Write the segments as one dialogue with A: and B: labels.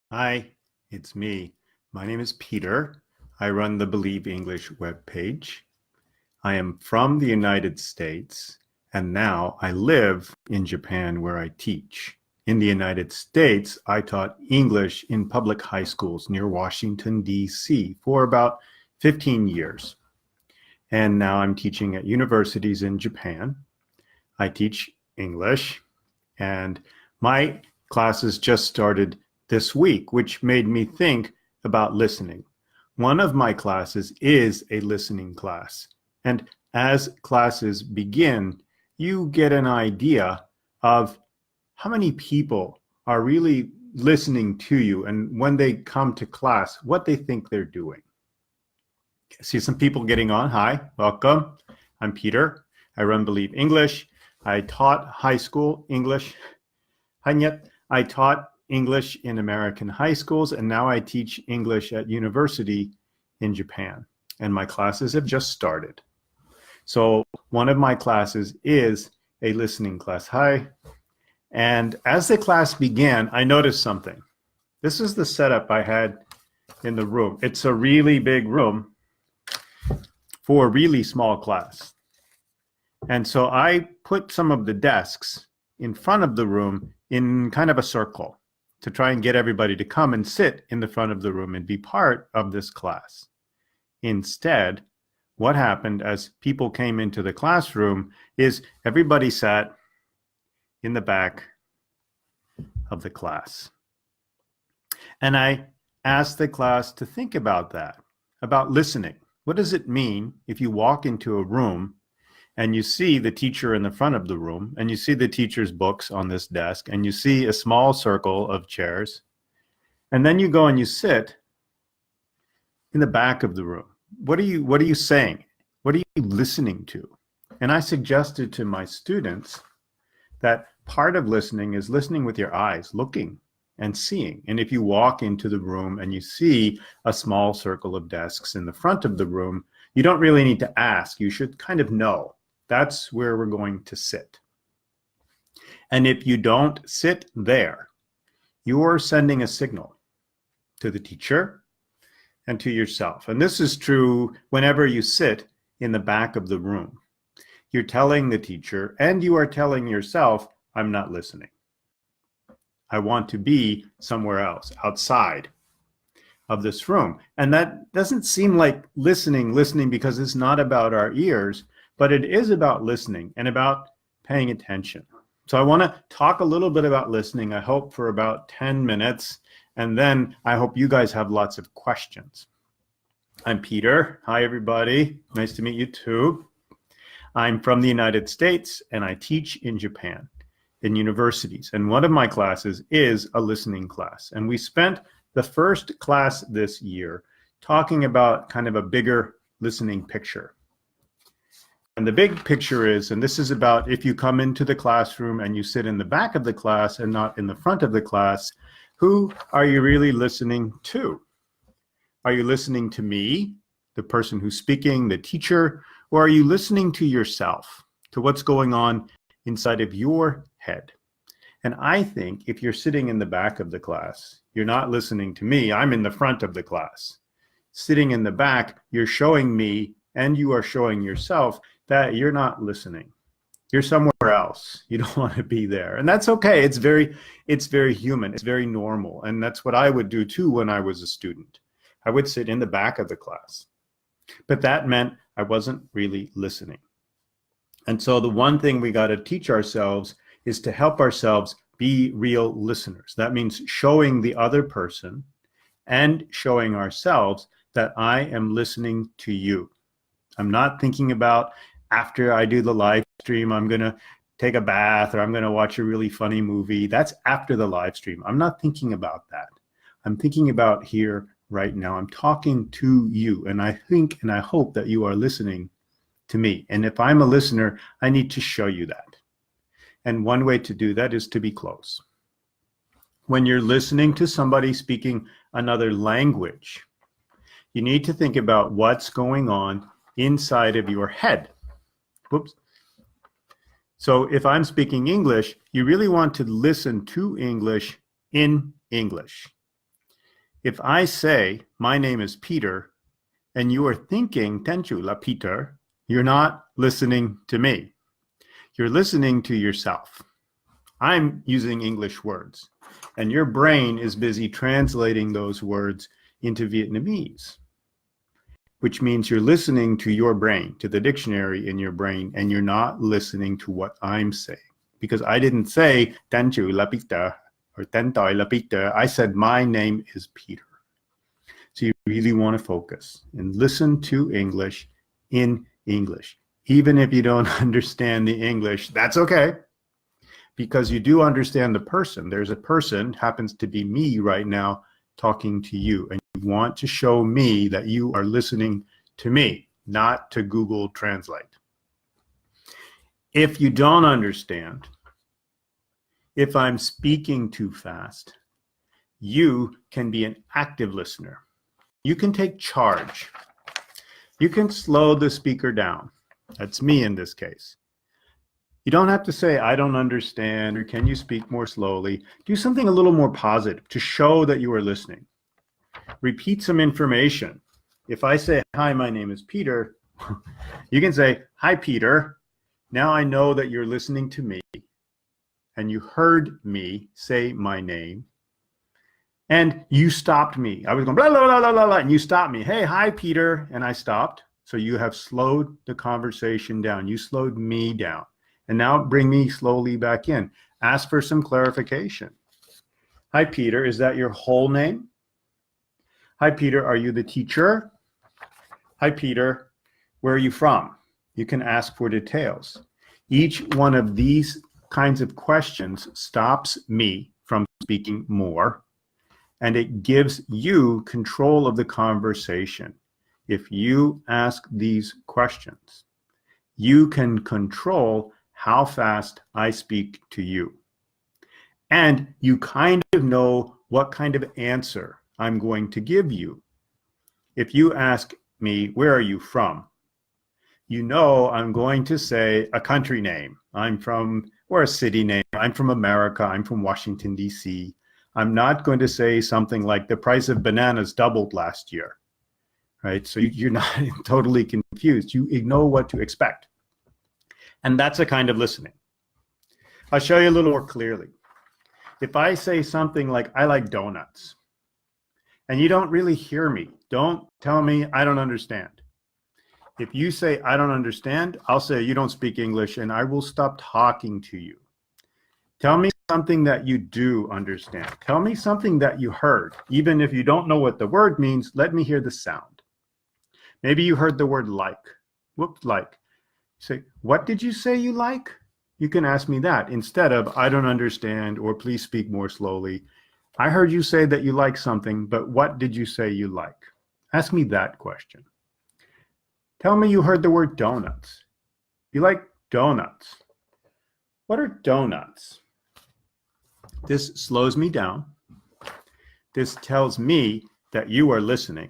A: Hi, it's me. My name is Peter. I run the Believe English webpage. I am from the United States, and now I live in Japan where I teach. In the United States, I taught English in public high schools near Washington, D.C. for about 15 years. And now I'm teaching at universities in Japan. I teach English, and my classes just started this week, which made me think about listening. One of my classes is a listening class. And as classes begin, you get an idea of how many people are really listening to you, and when they come to class, what they think they're doing. I see some people getting on. Hi, welcome. I'm Peter. I run Believe English. I taught high school English. I taught English in American high schools, and now I teach English at university in Japan. And my classes have just started. So one of my classes is a listening class. Hi. And as the class began, I noticed something. This is the setup I had in the room. It's a really big room for a really small class. And so I put some of the desks in front of the room in kind of a circle to try and get everybody to come and sit in the front of the room and be part of this class. Instead, what happened as people came into the classroom is everybody sat in the back of the class. And I asked the class to think about that, about listening. What does it mean if you walk into a room and you see the teacher in the front of the room, and you see the teacher's books on this desk, and you see a small circle of chairs, and then you go and you sit in the back of the room? What are you saying? What are you listening to? And I suggested to my students that part of listening is listening with your eyes, looking and seeing. And if you walk into the room and you see a small circle of desks in the front of the room, you don't really need to ask. You should kind of know. That's where we're going to sit. And if you don't sit there, you're sending a signal to the teacher and to yourself. And this is true whenever you sit in the back of the room. You're telling the teacher and you are telling yourself, I'm not listening. I want to be somewhere else, outside of this room. And that doesn't seem like listening because it's not about our ears, but it is about listening and about paying attention. So I want to talk a little bit about listening, I hope for about 10 minutes, and then I hope you guys have lots of questions. I'm Peter. Hi, everybody. Nice to meet you too. I'm from the United States, and I teach in Japan, in universities. And one of my classes is a listening class. And we spent the first class this year talking about kind of a bigger listening picture. And the big picture is, and this is about if you come into the classroom and you sit in the back of the class and not in the front of the class, who are you really listening to? Are you listening to me, the person who's speaking, the teacher, or are you listening to yourself, to what's going on inside of your head? And I think if you're sitting in the back of the class, you're not listening to me. I'm in the front of the class. Sitting in the back, you're showing me and you are showing yourself that you're not listening. You're somewhere else. You don't want to be there. And that's okay. It's very human. It's very normal. And that's what I would do too when I was a student. I would sit in the back of the class. But that meant I wasn't really listening. And so the one thing we got to teach ourselves is to help ourselves be real listeners. That means showing the other person and showing ourselves that I am listening to you. I'm not thinking about after I do the live stream, I'm going to take a bath or I'm going to watch a really funny movie. That's after the live stream. I'm not thinking about that. I'm thinking about here right now. I'm talking to you, and I think and I hope that you are listening to me. And if I'm a listener, I need to show you that. And one way to do that is to be close. When you're listening to somebody speaking another language, you need to think about what's going on inside of your head. Whoops. So if I'm speaking English, you really want to listen to English in English. If I say, my name is Peter, and you are thinking, tenchu la Peter, you're not listening to me. You're listening to yourself. I'm using English words, and your brain is busy translating those words into Vietnamese, which means you're listening to your brain, to the dictionary in your brain, and you're not listening to what I'm saying. Because I didn't say, tenchu la Peter, or tentoi la Peter. I said, my name is Peter. So you really want to focus and listen to English in English. Even if you don't understand the English, that's okay. Because you do understand the person. There's a person, happens to be me right now, talking to you. And you want to show me that you are listening to me, not to Google Translate. If you don't understand, if I'm speaking too fast, you can be an active listener. You can take charge. You can slow the speaker down. That's me in this case. You don't have to say, I don't understand, or can you speak more slowly? Do something a little more positive to show that you are listening. Repeat some information. If I say, hi, my name is Peter, you can say, hi, Peter. Now I know that you're listening to me, and you heard me say my name, and you stopped me. I was going, blah, blah, blah, blah, blah, and you stopped me. Hey, hi, Peter, and I stopped. So you have slowed the conversation down. You slowed me down. And now bring me slowly back in. Ask for some clarification. Hi, Peter, is that your whole name? Hi, Peter, are you the teacher? Hi, Peter, where are you from? You can ask for details. Each one of these kinds of questions stops me from speaking more, and it gives you control of the conversation. If you ask these questions, you can control how fast I speak to you. And you kind of know what kind of answer I'm going to give you. If you ask me, where are you from? You know I'm going to say a country name. I'm from, or a city name. I'm from America. I'm from Washington, D.C. I'm not going to say something like the price of bananas doubled last year, right? So you're not totally confused. You know what to expect. And that's a kind of listening. I'll show you a little more clearly. If I say something like, I like donuts, and you don't really hear me, don't tell me I don't understand. If you say, I don't understand, I'll say, you don't speak English, and I will stop talking to you. Tell me something that you do understand. Tell me something that you heard. Even if you don't know what the word means, let me hear the sound. Maybe you heard the word like. Whoops, like. Say, what did you say you like? You can ask me that instead of, I don't understand, or please speak more slowly. I heard you say that you like something, but what did you say you like? Ask me that question. Tell me you heard the word donuts. You like donuts. What are donuts? This slows me down. This tells me that you are listening.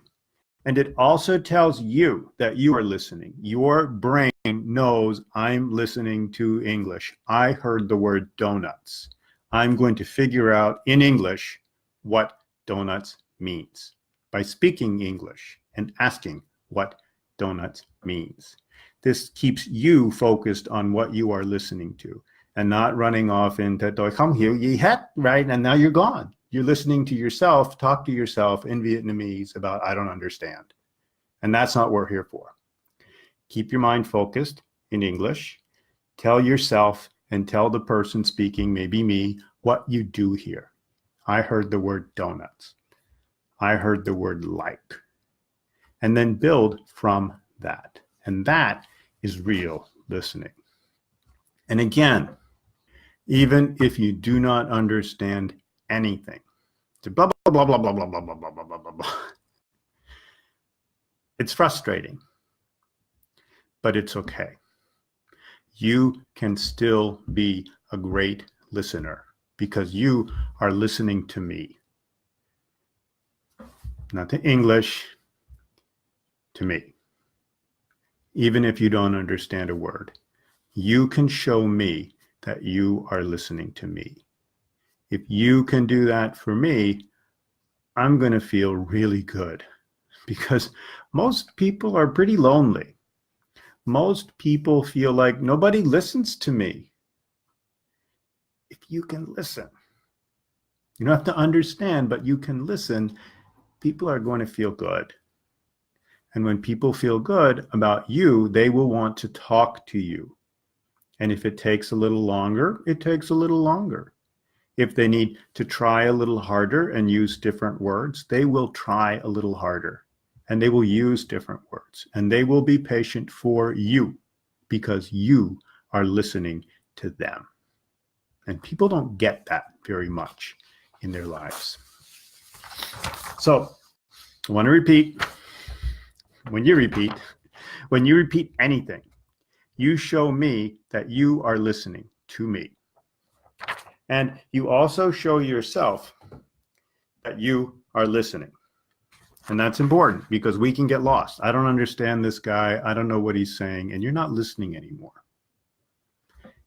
A: And it also tells you that you are listening. Your brain knows I'm listening to English. I heard the word donuts. I'm going to figure out in English what donuts means by speaking English and asking what donuts means. This keeps you focused on what you are listening to and not running off into "Tôi không hiểu gì hết," right? And now you're gone. You're listening to yourself, talk to yourself in Vietnamese about, I don't understand. And that's not what we're here for. Keep your mind focused in English. Tell yourself and tell the person speaking, maybe me, what you do here. I heard the word donuts. I heard the word like. And then build from that. And that is real listening. And again, even if you do not understand anything, it's blah, blah, blah, blah, blah, blah, blah, blah, blah, blah, blah, blah. It's frustrating, but it's okay. You can still be a great listener because you are listening to me. Not to English, to me. Even if you don't understand a word, you can show me that you are listening to me. If you can do that for me, I'm going to feel really good, because most people are pretty lonely. Most people feel like nobody listens to me. If you can listen, you don't have to understand, but you can listen, people are going to feel good. And when people feel good about you, they will want to talk to you. And if it takes a little longer, it takes a little longer. If they need to try a little harder and use different words, they will try a little harder, and they will use different words, and they will be patient for you because you are listening to them. And people don't get that very much in their lives. So I want to repeat, when you repeat anything, you show me that you are listening to me. And you also show yourself that you are listening. And that's important because we can get lost. I don't understand this guy. I don't know what he's saying. And you're not listening anymore.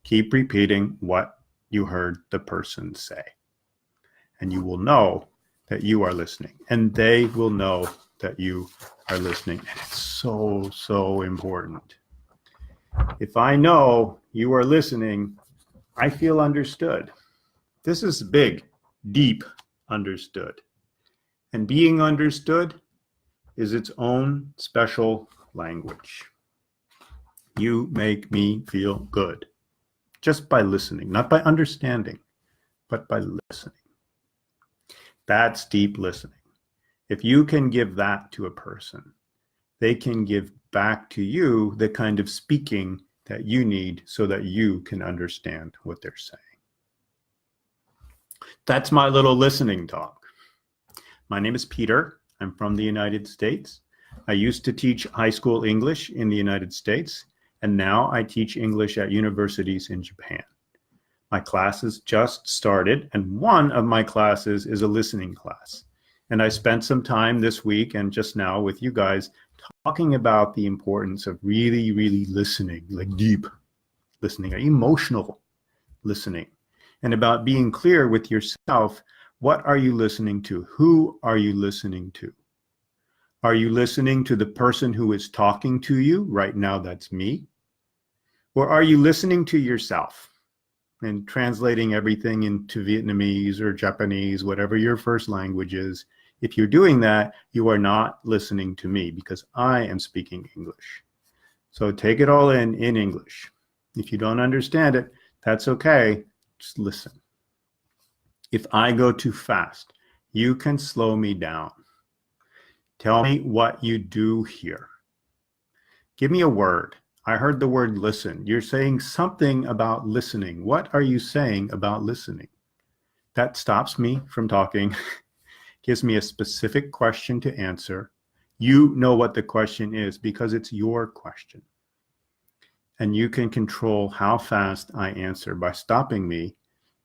A: Keep repeating what you heard the person say. And you will know that you are listening. And they will know that you are listening. And it's so, so important. If I know you are listening, I feel understood. This is big, deep understood. And being understood is its own special language. You make me feel good just by listening, not by understanding, but by listening. That's deep listening. If you can give that to a person, they can give back to you the kind of speaking that you need so that you can understand what they're saying. That's my little listening talk. My name is Peter. I'm from the United States. I used to teach high school English in the United States, and now I teach English at universities in Japan. My classes just started, and one of my classes is a listening class. And I spent some time this week and just now with you guys talking about the importance of really, really listening, like deep listening, or emotional listening, and about being clear with yourself. What are you listening to? Who are you listening to? Are you listening to the person who is talking to you? Right now, that's me. Or are you listening to yourself and translating everything into Vietnamese or Japanese, whatever your first language is? If you're doing that, you are not listening to me because I am speaking English. So take it all in English. If you don't understand it, that's okay. Just listen. If I go too fast, you can slow me down. Tell me what you do here. Give me a word. I heard the word listen. You're saying something about listening. What are you saying about listening? That stops me from talking, gives me a specific question to answer. You know what the question is because it's your question. And you can control how fast I answer by stopping me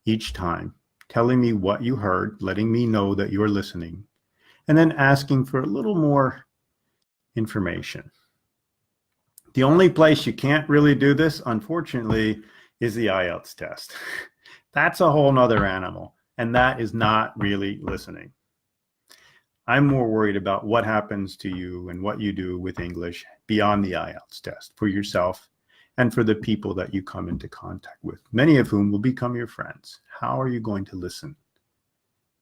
A: each time, telling me what you heard, letting me know that you're listening, and then asking for a little more information. The only place you can't really do this, unfortunately, is the IELTS test. That's a whole nother animal, and that is not really listening. I'm more worried about what happens to you and what you do with English beyond the IELTS test for yourself and for the people that you come into contact with, many of whom will become your friends. How are you going to listen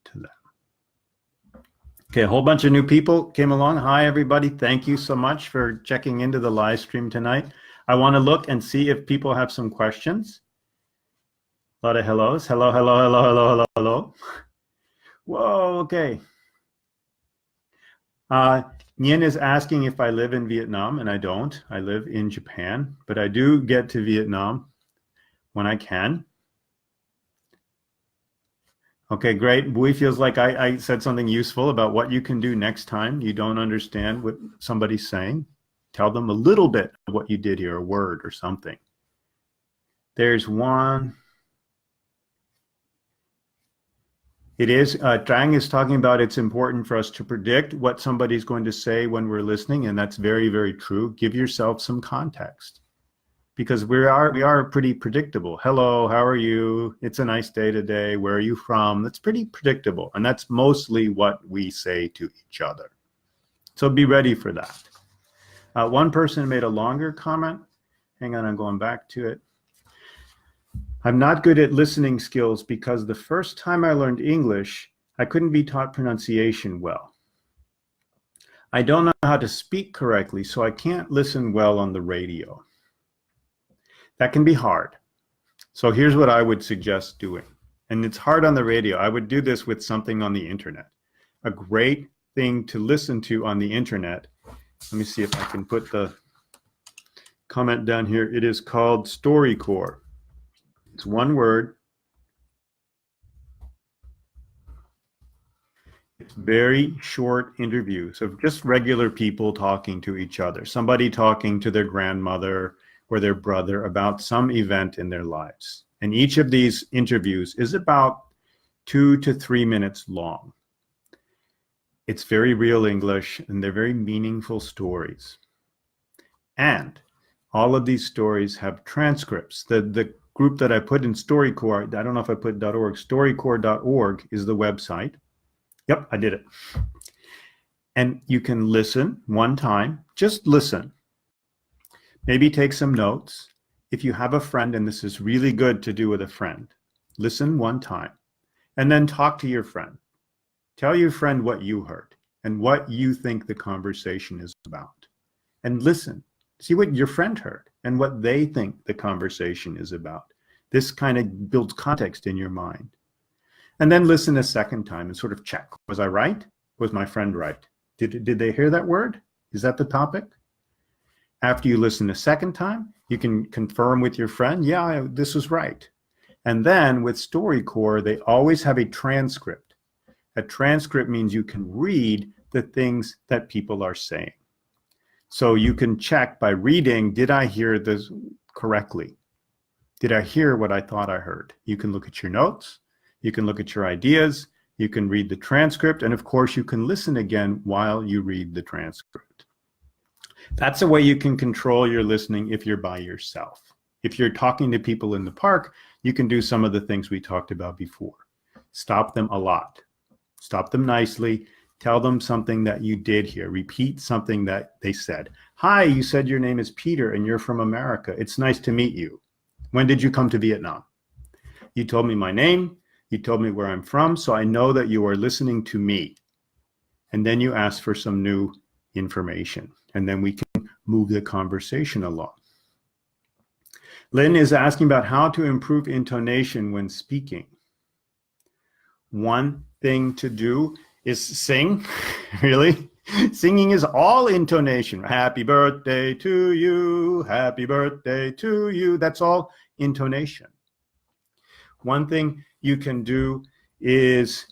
A: to them? Okay, a whole bunch of new people came along. Hi, everybody. Thank you so much for checking into the live stream tonight. I want to look and see if people have some questions. A lot of hellos. Hello, hello, hello, hello, hello, hello. Whoa, okay. Nien is asking if I live in Vietnam, and I don't. I live in Japan, but I do get to Vietnam when I can. Okay, great. Bui feels like I said something useful about what you can do next time you don't understand what somebody's saying. Tell them a little bit of what you did here, a word or something. There's one. It is, Trang is talking about it's important for us to predict what somebody's going to say when we're listening, and that's very, very true. Give yourself some context. because we are pretty predictable. Hello, how are you? It's a nice day today. Where are you from? That's pretty predictable. And that's mostly what we say to each other. So be ready for that. One person made a longer comment. Hang on, I'm going back to it. I'm not good at listening skills because the first time I learned English, I couldn't be taught pronunciation well. I don't know how to speak correctly, so I can't listen well on the radio. That can be hard. So here's what I would suggest doing. And it's hard on the radio. I would do this with something on the internet. A great thing to listen to on the internet. Let me see if I can put the comment down here. It is called StoryCorps. It's one word. It's very short interviews of just regular people talking to each other. Somebody talking to their grandmother or their brother about some event in their lives. And each of these interviews is about 2 to 3 minutes long. It's very real English, and they're very meaningful stories. And all of these stories have transcripts. The group that I put in StoryCorps, I don't know if I put .org, StoryCorps.org is the website. Yep, I did it. And you can listen one time, just listen. Maybe take some notes. If you have a friend, and this is really good to do with a friend, listen one time, and then talk to your friend. Tell your friend what you heard and what you think the conversation is about. And listen, see what your friend heard and what they think the conversation is about. This kind of builds context in your mind. And then listen a second time and sort of check. Was I right? Was my friend right? Did they hear that word? Is that the topic? After you listen a second time, you can confirm with your friend, yeah, this was right. And then with StoryCorps, they always have a transcript. A transcript means you can read the things that people are saying. So you can check by reading, did I hear this correctly? Did I hear what I thought I heard? You can look at your notes, you can look at your ideas, you can read the transcript, and of course you can listen again while you read the transcript. That's a way you can control your listening if you're by yourself. If you're talking to people in the park, you can do some of the things we talked about before. Stop them a lot. Stop them nicely. Tell them something that you did hear. Repeat something that they said. Hi, you said your name is Peter and you're from America. It's nice to meet you. When did you come to Vietnam? You told me my name. You told me where I'm from, so I know that you are listening to me. And then you ask for some new information, and then we can move the conversation along. Lynn is asking about how to improve intonation when speaking. One thing to do is sing, really. Singing is all intonation. Happy birthday to you, happy birthday to you. That's all intonation. One thing you can do is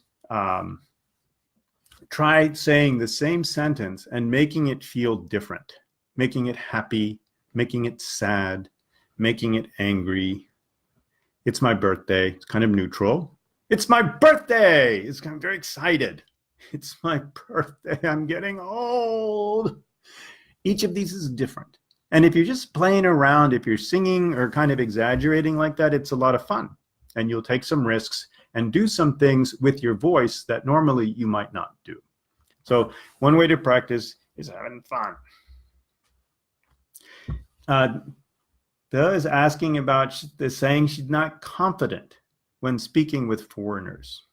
A: try saying the same sentence and making it feel different, making it happy, making it sad, making it angry. It's my birthday. It's kind of neutral. It's my birthday. I'm very excited. It's my birthday. I'm getting old. Each of these is different. And if you're just playing around, if you're singing or kind of exaggerating like that, it's a lot of fun. And you'll take some risks and do some things with your voice that normally you might not do. So one way to practice is having fun. Bella is asking about the saying she's not confident when speaking with foreigners.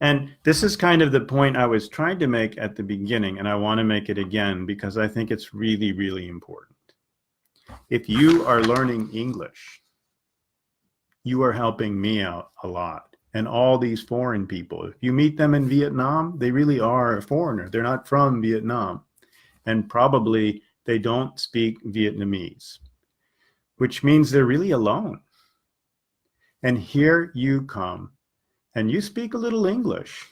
A: And this is kind of the point I was trying to make at the beginning, and I want to make it again because I think it's really, really important. If you are learning English, you are helping me out a lot. And all these foreign people, if you meet them in Vietnam, they really are a foreigner. They're not from Vietnam. And probably they don't speak Vietnamese, which means they're really alone. And here you come, and you speak a little English,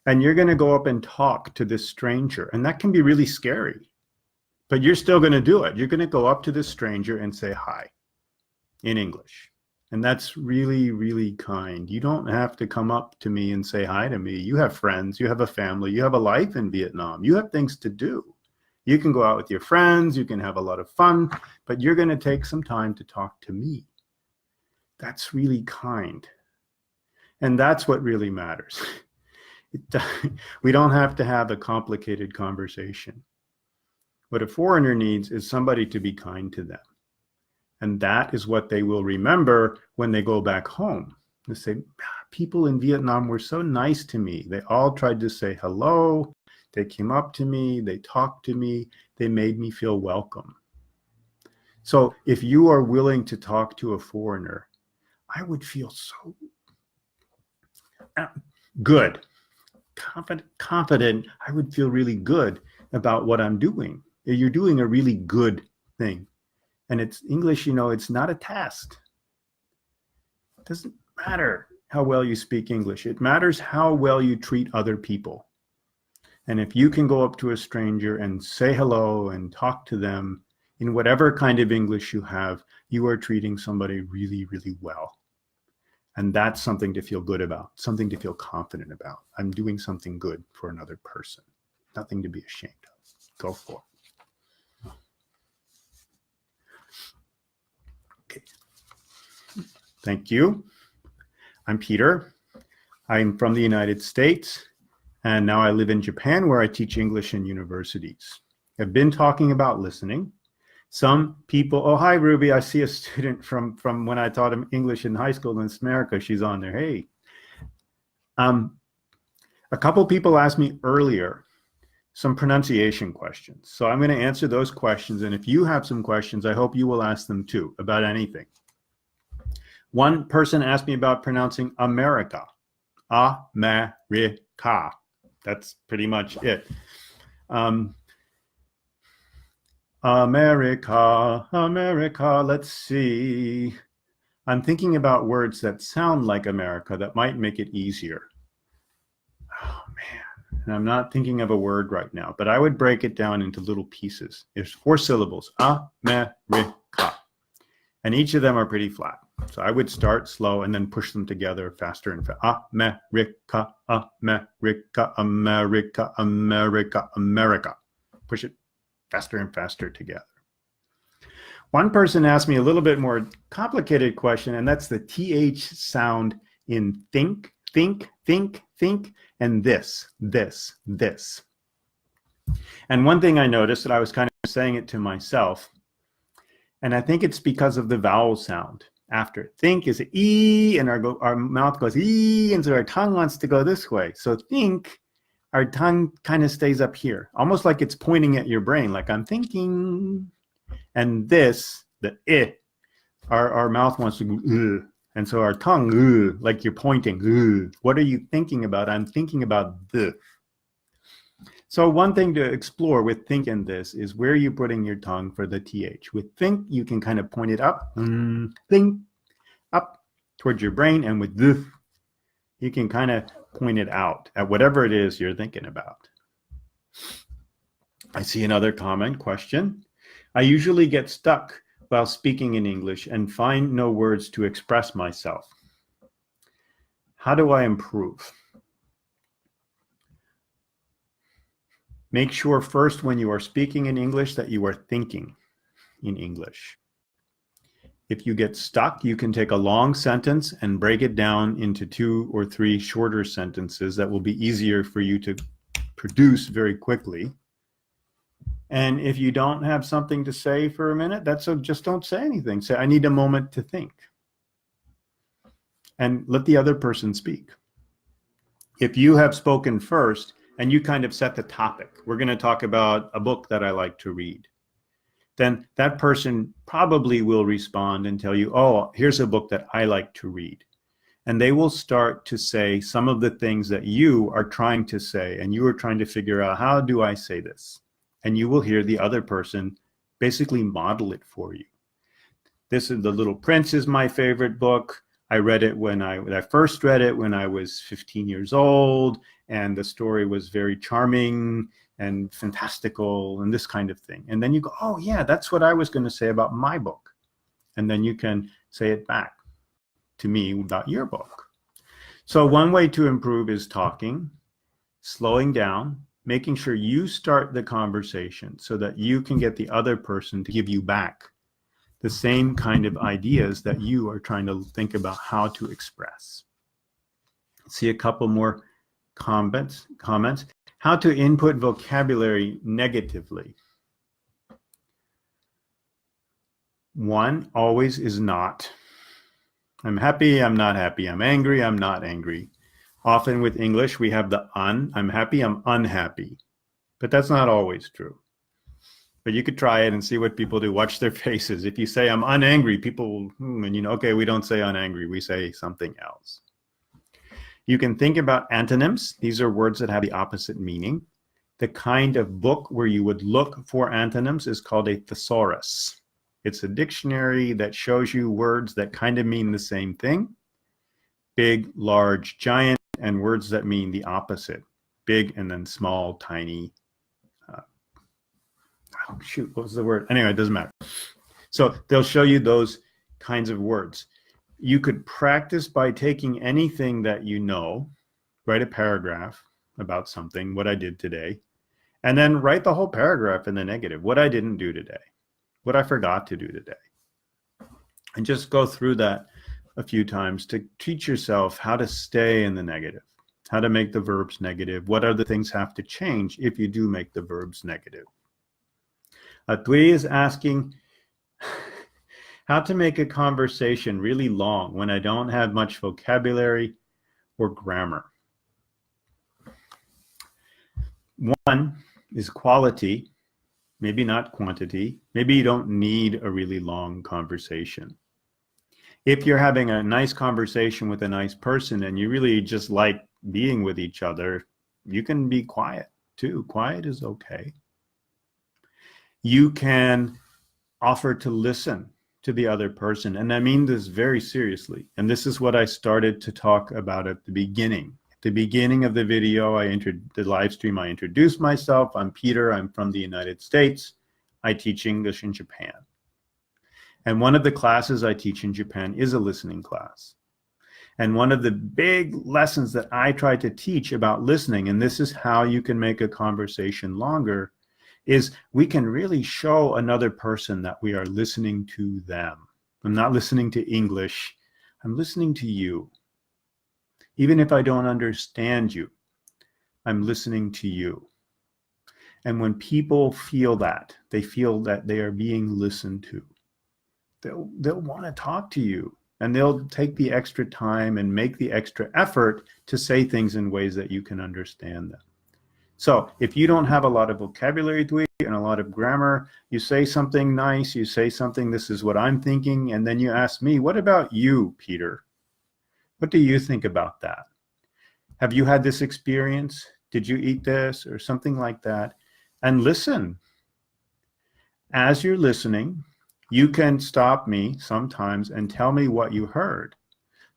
A: and you're going to go up and talk to this stranger. And that can be really scary, but you're still going to do it. You're going to go up to this stranger and say hi in English. And that's really, really kind. You don't have to come up to me and say hi to me. You have friends, you have a family, you have a life in Vietnam. You have things to do. You can go out with your friends, you can have a lot of fun, but you're going to take some time to talk to me. That's really kind. And that's what really matters. We don't have to have a complicated conversation. What a foreigner needs is somebody to be kind to them. And that is what they will remember when they go back home. They say, people in Vietnam were so nice to me. They all tried to say hello. They came up to me. They talked to me. They made me feel welcome. So if you are willing to talk to a foreigner, I would feel so good, confident. I would feel really good about what I'm doing. You're doing a really good thing. And it's English, it's not a test. It doesn't matter how well you speak English. It matters how well you treat other people. And if you can go up to a stranger and say hello and talk to them in whatever kind of English you have, you are treating somebody really, really well. And that's something to feel good about, something to feel confident about. I'm doing something good for another person. Nothing to be ashamed of. Go for it. Okay. Thank you. I'm Peter. I'm from the United States, and now I live in Japan, where I teach English in universities. I've been talking about listening. Some people, oh, hi, Ruby. I see a student from when I taught him English in high school in America. She's on there. Hey. A couple people asked me earlier some pronunciation questions. So I'm going to answer those questions. And if you have some questions, I hope you will ask them too about anything. One person asked me about pronouncing America. America. That's pretty much it. America, America, let's see. I'm thinking about words that sound like America that might make it easier. Oh, man. And I'm not thinking of a word right now, but I would break it down into little pieces. There's 4 syllables, America. And each of them are pretty flat. So I would start slow and then push them together faster and faster. America, America, America, America, America. Push it faster and faster together. One person asked me a little bit more complicated question, and that's the TH sound in think, think, think, think, and this. And one thing I noticed, that I was kind of saying it to myself, and I think it's because of the vowel sound. After think is E, and our mouth goes E, and so our tongue wants to go this way. So think, our tongue kind of stays up here, almost like it's pointing at your brain, like I'm thinking. And this, the I, our mouth wants to go, and so our tongue, like you're pointing, what are you thinking about? I'm thinking about the. So one thing to explore with think and this is where are you putting your tongue for the TH. With think, you can kind of point it up, think, up towards your brain, and with the, you can kind of point it out at whatever it is you're thinking about. I see another comment question. I usually get stuck while speaking in English and find no words to express myself. How do I improve? Make sure first when you are speaking in English that you are thinking in English. If you get stuck, you can take a long sentence and break it down into 2 or 3 shorter sentences that will be easier for you to produce very quickly. And if you don't have something to say for a minute, just don't say anything. Say, I need a moment to think. And let the other person speak. If you have spoken first and you kind of set the topic, we're going to talk about a book that I like to read, then that person probably will respond and tell you, oh, here's a book that I like to read. And they will start to say some of the things that you are trying to say, and you are trying to figure out, how do I say this? And you will hear the other person basically model it for you. This is The Little Prince is my favorite book. I read it when I first read it when I was 15 years old, and the story was very charming and fantastical and this kind of thing. And then you go, oh yeah, that's what I was going to say about my book. And then you can say it back to me about your book. So one way to improve is talking, slowing down, making sure you start the conversation so that you can get the other person to give you back the same kind of ideas that you are trying to think about how to express. See a couple more comments. How to input vocabulary negatively. One always is not. I'm happy, I'm not happy. I'm angry, I'm not angry. Often with English, we have the un. I'm happy, I'm unhappy. But that's not always true. But you could try it and see what people do. Watch their faces. If you say I'm unangry, people, and you know, okay, we don't say unangry. We say something else. You can think about antonyms. These are words that have the opposite meaning. The kind of book where you would look for antonyms is called a thesaurus. It's a dictionary that shows you words that kind of mean the same thing. Big, large, giant, and words that mean the opposite. Big and then small, tiny. Oh, shoot, what was the word? Anyway, it doesn't matter. So they'll show you those kinds of words. You could practice by taking anything that you know, write a paragraph about something, what I did today, and then write the whole paragraph in the negative, what I didn't do today, what I forgot to do today. And just go through that a few times to teach yourself how to stay in the negative, how to make the verbs negative, what other things have to change if you do make the verbs negative. Tui is asking how to make a conversation really long when I don't have much vocabulary or grammar. One is quality, maybe not quantity. Maybe you don't need a really long conversation. If you're having a nice conversation with a nice person and you really just like being with each other, you can be quiet too. Quiet is okay. You can offer to listen to the other person. And I mean this very seriously. And this is what I started to talk about at the beginning. At the beginning of the video, the live stream, I introduced myself. I'm Peter. I'm from the United States. I teach English in Japan. And one of the classes I teach in Japan is a listening class. And one of the big lessons that I try to teach about listening, and this is how you can make a conversation longer, is we can really show another person that we are listening to them. I'm not listening to English. I'm listening to you. Even if I don't understand you, I'm listening to you. And when people feel that, they feel that they are being listened to, they'll want to talk to you. And they'll take the extra time and make the extra effort to say things in ways that you can understand them. So if you don't have a lot of vocabulary and a lot of grammar, you say something nice, you say something, this is what I'm thinking, and then you ask me, what about you, Peter? What do you think about that? Have you had this experience? Did you eat this or something like that? And listen. As you're listening, you can stop me sometimes and tell me what you heard.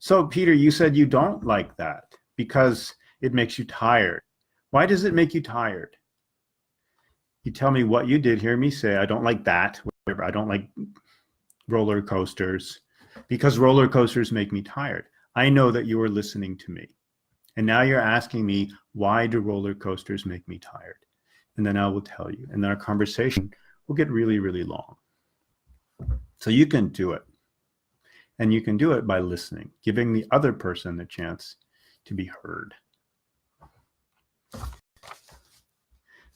A: So Peter, you said you don't like that because it makes you tired. Why does it make you tired? You tell me what you did hear me say. I don't like that. Whatever. I don't like roller coasters because roller coasters make me tired. I know that you are listening to me. And now you're asking me, why do roller coasters make me tired? And then I will tell you. And then our conversation will get really, really long. So you can do it. And you can do it by listening, giving the other person the chance to be heard.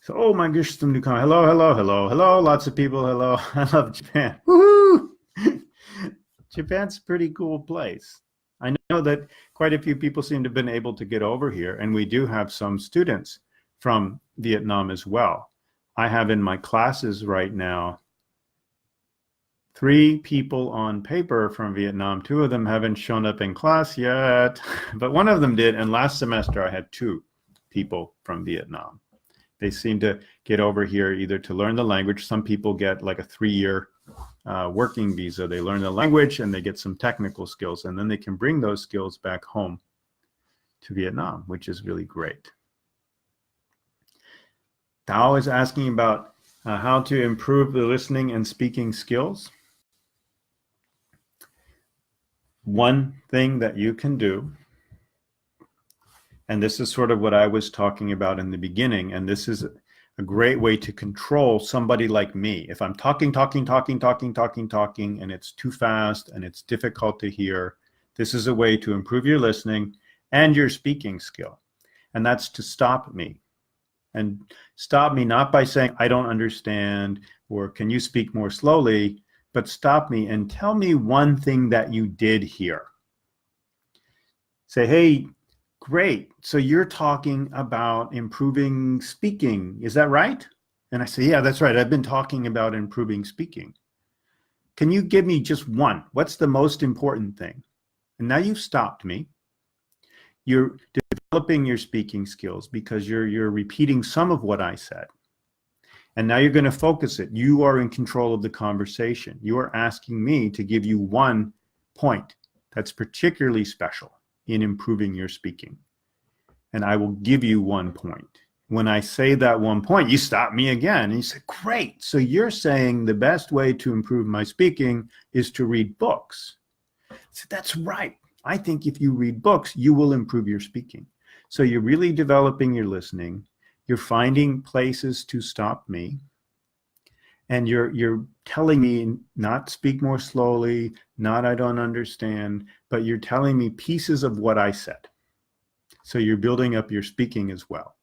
A: So, oh my gosh, some new comment. Hello, hello, hello, hello. Lots of people. Hello. I love Japan. Woohoo! Japan's a pretty cool place. I know that quite a few people seem to have been able to get over here, and we do have some students from Vietnam as well. I have in my classes right now 3 people on paper from Vietnam. 2 of them haven't shown up in class yet, but one of them did. And last semester I had 2 people from Vietnam. They seem to get over here either to learn the language. Some people get like a 3-year working visa. They learn the language and they get some technical skills, and then they can bring those skills back home to Vietnam, which is really great. Tao is asking about how to improve the listening and speaking skills. One thing that you can do And this is sort of what I was talking about in the beginning. And this is a great way to control somebody like me. If I'm talking, and it's too fast and it's difficult to hear, this is a way to improve your listening and your speaking skill. And that's to stop me. And stop me not by saying, I don't understand, or can you speak more slowly, but stop me and tell me one thing that you did hear. Say, hey, great. So you're talking about improving speaking. Is that right? And I say, yeah, that's right. I've been talking about improving speaking. Can you give me just one? What's the most important thing? And now you've stopped me. You're developing your speaking skills because you're repeating some of what I said. And now you're going to focus it. You are in control of the conversation. You are asking me to give you one point that's particularly special in improving your speaking. And I will give you one point. When I say that one point, you stop me again and you say, great. So you're saying the best way to improve my speaking is to read books. I said, that's right. I think if you read books, you will improve your speaking. So you're really developing your listening. You're finding places to stop me. And you're telling me not speak more slowly, not I don't understand, but you're telling me pieces of what I said. So you're building up your speaking as well.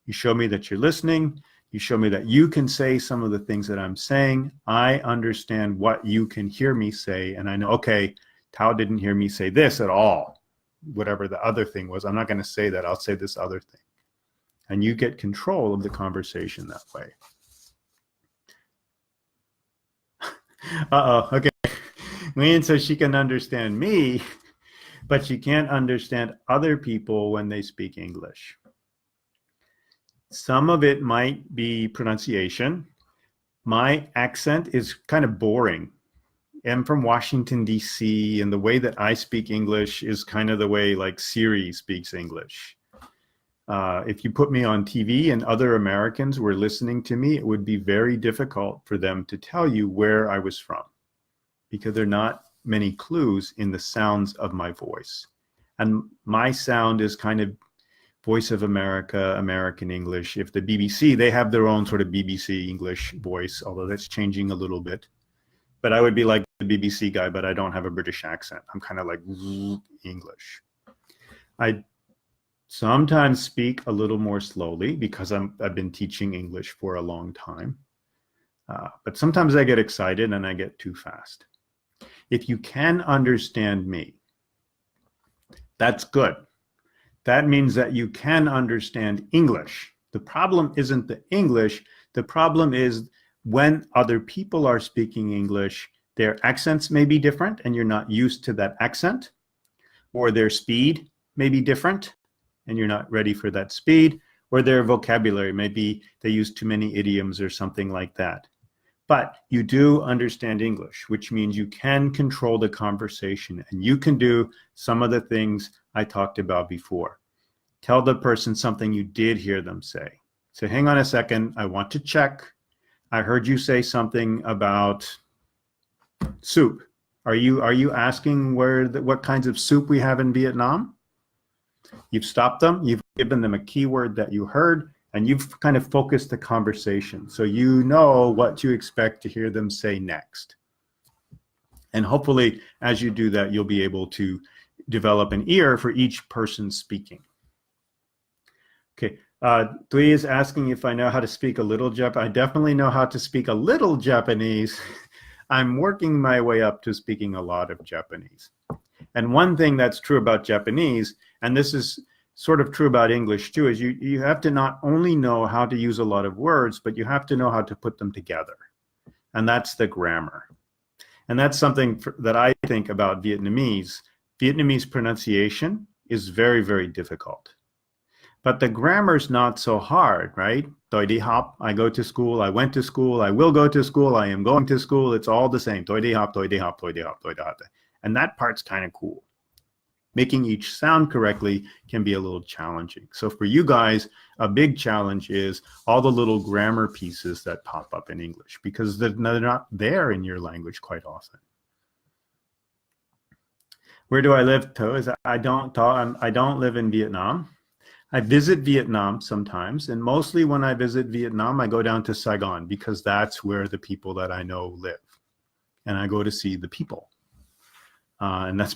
A: You show me that you're listening. You show me that you can say some of the things that I'm saying. I understand what you can hear me say. And I know, okay, Tao didn't hear me say this at all. Whatever the other thing was, I'm not going to say that. I'll say this other thing. And you get control of the conversation that way. Uh-oh, okay. Leanne says she can understand me, but she can't understand other people when they speak English. Some of it might be pronunciation. My accent is kind of boring. I'm from Washington, D.C., and the way that I speak English is kind of the way like Siri speaks English. If you put me on TV and other Americans were listening to me, it would be very difficult for them to tell you where I was from because there are not many clues in the sounds of my voice. And my sound is kind of Voice of America, American English. If the BBC, they have their own sort of BBC English voice, although that's changing a little bit. But I would be like the BBC guy, but I don't have a British accent. I'm kind of like English. I sometimes speak a little more slowly because I've been teaching English for a long time. But sometimes I get excited and I get too fast. If you can understand me, that's good. That means that you can understand English. The problem isn't the English. The problem is when other people are speaking English, their accents may be different and you're not used to that accent, or their speed may be different and you're not ready for that speed, or their vocabulary, maybe they use too many idioms or something like that. But you do understand English, which means you can control the conversation and you can do some of the things I talked about before. Tell the person something you did hear them say. So hang on a second, I want to check. I heard you say something about soup. Are you asking what kinds of soup we have in Vietnam? You've stopped them, you've given them a keyword that you heard, and you've kind of focused the conversation. So you know what to expect to hear them say next. And hopefully, as you do that, you'll be able to develop an ear for each person speaking. Okay, Dui is asking if I know how to speak a little Japanese. I definitely know how to speak a little Japanese. I'm working my way up to speaking a lot of Japanese. And one thing that's true about Japanese, and this is sort of true about English too, is you have to not only know how to use a lot of words, but you have to know how to put them together. And that's the grammar. And that's something that I think about Vietnamese. Vietnamese pronunciation is very, very difficult. But the grammar's not so hard, right? Tôi đi học, I go to school, I went to school, I will go to school, I am going to school. It's all the same. Tôi đi học, tôi đi học, tôi đi học, tôi đi học. And that part's kind of cool. Making each sound correctly can be a little challenging. So for you guys, a big challenge is all the little grammar pieces that pop up in English because they're not there in your language quite often. Where do I live? I don't live in Vietnam. I visit Vietnam sometimes, and mostly when I visit Vietnam, I go down to Saigon because that's where the people that I know live. And I go to see the people. And that's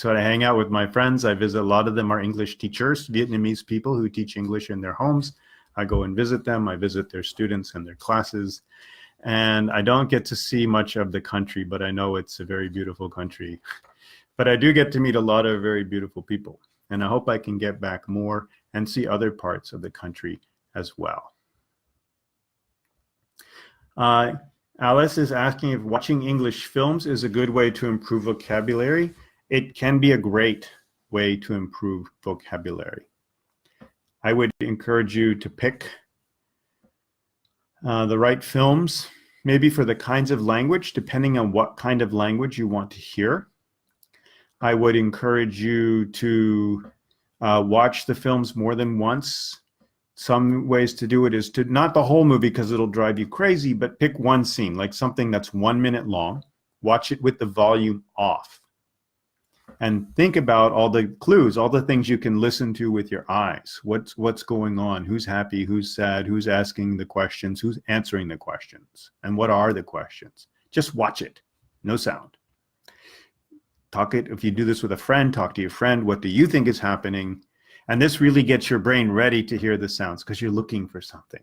A: what I hang out with my friends. I visit, a lot of them are English teachers, Vietnamese people who teach English in their homes. I go and visit them. I visit their students and their classes. And I don't get to see much of the country, but I know it's a very beautiful country. But I do get to meet a lot of very beautiful people. And I hope I can get back more and see other parts of the country as well. Alice is asking if watching English films is a good way to improve vocabulary. It can be a great way to improve vocabulary. I would encourage you to pick the right films, maybe for the kinds of language, depending on what kind of language you want to hear. I would encourage you to watch the films more than once. Some ways to do it is to, not the whole movie because it'll drive you crazy, but pick one scene, like something that's 1 minute long. Watch it with the volume off. And think about all the clues, all the things you can listen to with your eyes. What's going on? Who's happy? Who's sad? Who's asking the questions? Who's answering the questions? And what are the questions? Just watch it. No sound. Talk it. If you do this with a friend, talk to your friend. What do you think is happening? And this really gets your brain ready to hear the sounds because you're looking for something.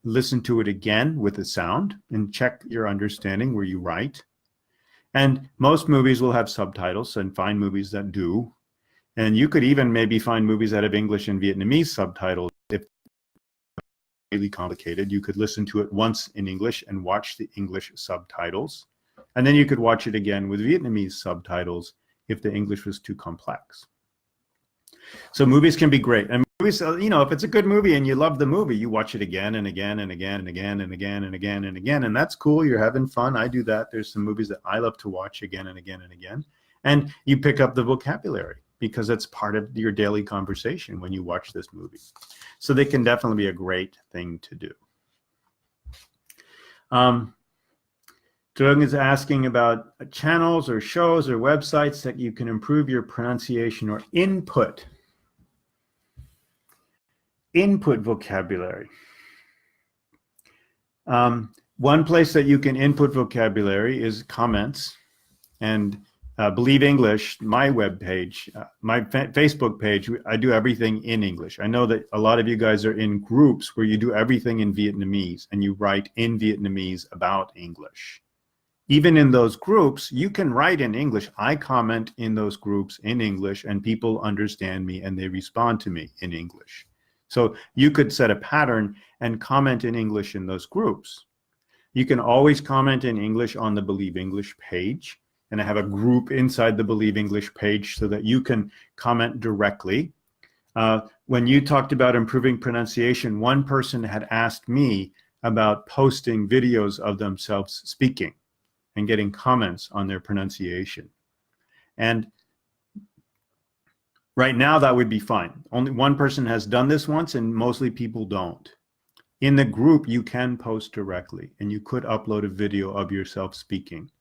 A: Listen to it again with the sound and check your understanding where you write. And most movies will have subtitles, and find movies that do. And you could even maybe find movies that have English and Vietnamese subtitles. If it's really complicated, you could listen to it once in English and watch the English subtitles. And then you could watch it again with Vietnamese subtitles if the English was too complex. So movies can be great. And movies, you know, if it's a good movie and you love the movie, you watch it again and again and again and again and again and again and again. And that's cool. You're having fun. I do that. There's some movies that I love to watch again and again and again. And you pick up the vocabulary because it's part of your daily conversation when you watch this movie. So they can definitely be a great thing to do. Trang is asking about channels or shows or websites that you can improve your pronunciation or input vocabulary. One place that you can input vocabulary is comments. And Believe English, my webpage, my Facebook page, I do everything in English. I know that a lot of you guys are in groups where you do everything in Vietnamese and you write in Vietnamese about English. Even in those groups, you can write in English. I comment in those groups in English and people understand me and they respond to me in English. So you could set a pattern and comment in English in those groups. You can always comment in English on the Believe English page. And I have a group inside the Believe English page so that you can comment directly. When you talked about improving pronunciation, one person had asked me about posting videos of themselves speaking and getting comments on their pronunciation. And right now that would be fine. Only one person has done this once and mostly people don't. In the group, you can post directly and you could upload a video of yourself speaking.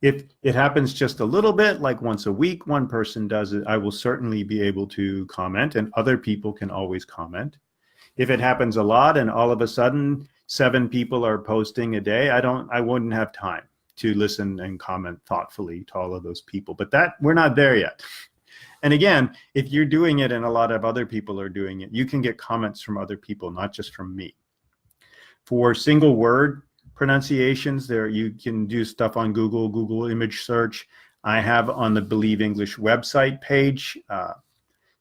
A: If it happens just a little bit, like once a week, one person does it, I will certainly be able to comment and other people can always comment. If it happens a lot and all of a sudden 7 people are posting a day, I wouldn't have time to listen and comment thoughtfully to all of those people. But we're not there yet. And again, if you're doing it and a lot of other people are doing it, you can get comments from other people, not just from me. For single word pronunciations, you can do stuff on Google image search. I have on the Believe English website page,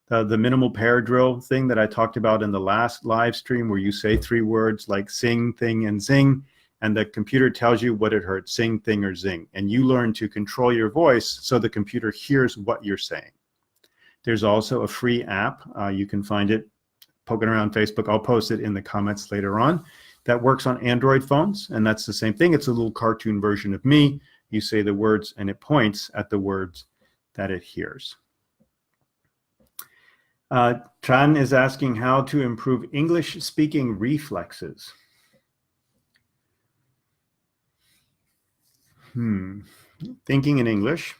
A: the minimal pair drill thing that I talked about in the last live stream where you say 3 words like sing, thing, and zing. And the computer tells you what it heard, sing, thing, or zing. And you learn to control your voice so the computer hears what you're saying. There's also a free app. You can find it poking around Facebook. I'll post it in the comments later on. That works on Android phones. And that's the same thing. It's a little cartoon version of me. You say the words and it points at the words that it hears. Trang is asking how to improve English speaking reflexes. Thinking in English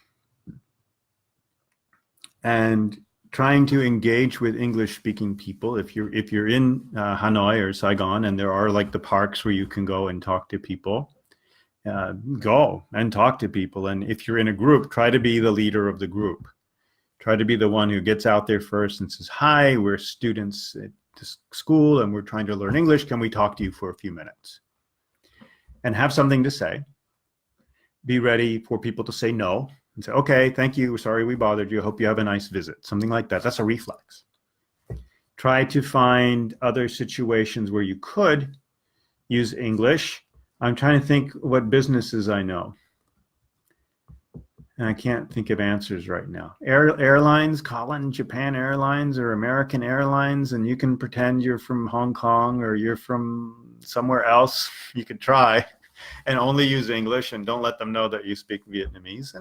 A: and trying to engage with English-speaking people. If you're in Hanoi or Saigon, and there are like the parks where you can go and talk to people, go and talk to people. And if you're in a group, try to be the leader of the group. Try to be the one who gets out there first and says, "Hi, we're students at this school, and we're trying to learn English. Can we talk to you for a few minutes?" And have something to say. Be ready for people to say no. And say, "Okay, thank you. Sorry we bothered you. Hope you have a nice visit." Something like that. That's a reflex. Try to find other situations where you could use English. I'm trying to think what businesses I know. And I can't think of answers right now. Airlines, Colin, Japan Airlines or American Airlines, and you can pretend you're from Hong Kong or you're from somewhere else. You could try and only use English, and don't let them know that you speak Vietnamese.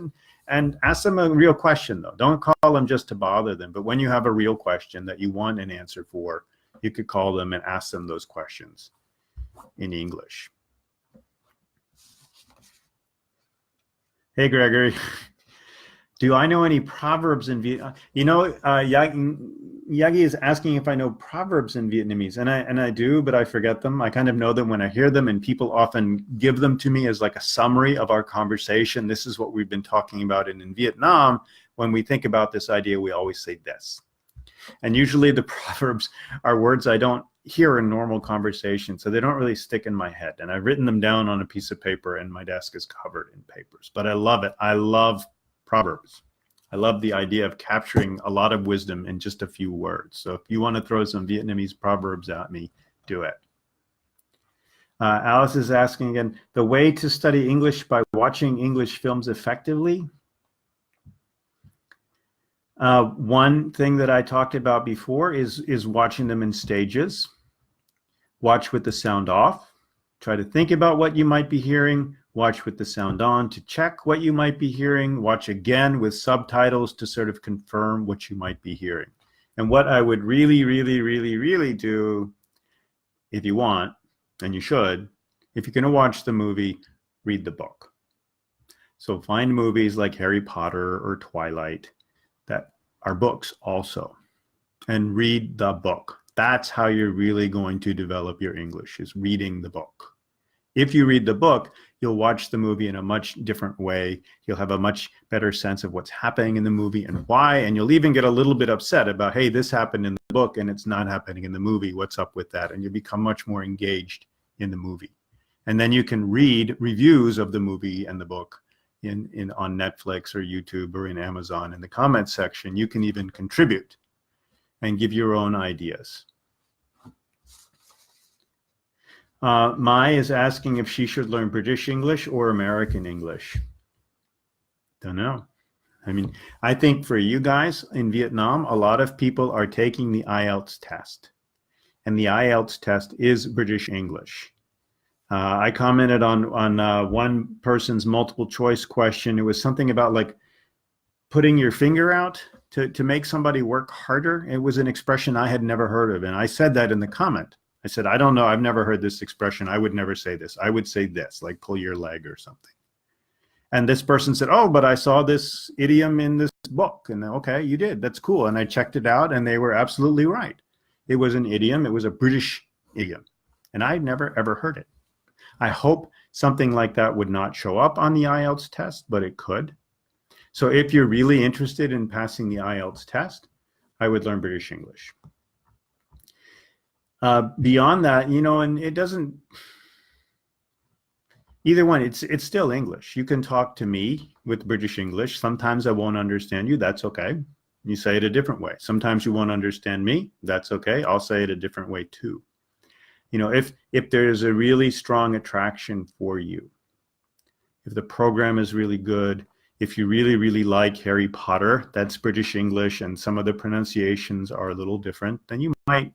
A: And ask them a real question, though. Don't call them just to bother them. But when you have a real question that you want an answer for, you could call them and ask them those questions in English. Hey, Gregory. Do I know any proverbs in Vietnamese? You know, Yagi is asking if I know proverbs in Vietnamese, and I do, but I forget them. I kind of know them when I hear them, and people often give them to me as like a summary of our conversation. This is what we've been talking about. And in Vietnam, when we think about this idea, we always say this. And usually the proverbs are words I don't hear in normal conversation, so they don't really stick in my head. And I've written them down on a piece of paper, and my desk is covered in papers. But I love it. I love proverbs. I love the idea of capturing a lot of wisdom in just a few words. So if you want to throw some Vietnamese proverbs at me, do it. Alice is asking again, the way to study English by watching English films effectively. One thing that I talked about before is watching them in stages. Watch with the sound off. Try to think about what you might be hearing. Watch with the sound on to check what you might be hearing. Watch again with subtitles to sort of confirm what you might be hearing. And what I would really, really, really, really do, if you want, and you should, if you're going to watch the movie, read the book. So find movies like Harry Potter or Twilight that are books also, and read the book. That's how you're really going to develop your English, is reading the book. If you read the book, you'll watch the movie in a much different way. You'll have a much better sense of what's happening in the movie and why, and you'll even get a little bit upset about, hey, this happened in the book and it's not happening in the movie. What's up with that? And you become much more engaged in the movie. And then you can read reviews of the movie and the book on Netflix or YouTube or in Amazon. In the comments section, you can even contribute and give your own ideas. Mai is asking if she should learn British English or American English. Don't know. I mean, I think for you guys in Vietnam, a lot of people are taking the IELTS test. And the IELTS test is British English. I commented on one person's multiple choice question. It was something about like putting your finger out to make somebody work harder. It was an expression I had never heard of. And I said that in the comment. I said, I don't know. I've never heard this expression. I would never say this. I would say this, like pull your leg or something. And this person said, oh, but I saw this idiom in this book. And okay, you did. That's cool. And I checked it out, and they were absolutely right. It was an idiom. It was a British idiom. And I'd never, ever heard it. I hope something like that would not show up on the IELTS test, but it could. So if you're really interested in passing the IELTS test, I would learn British English. Beyond that, you know, and it doesn't, either one, it's still English. You can talk to me with British English. Sometimes I won't understand you. That's okay. You say it a different way. Sometimes you won't understand me. That's okay. I'll say it a different way too. You know, if there's a really strong attraction for you, if the program is really good, if you really, really like Harry Potter, that's British English, and some of the pronunciations are a little different, then you might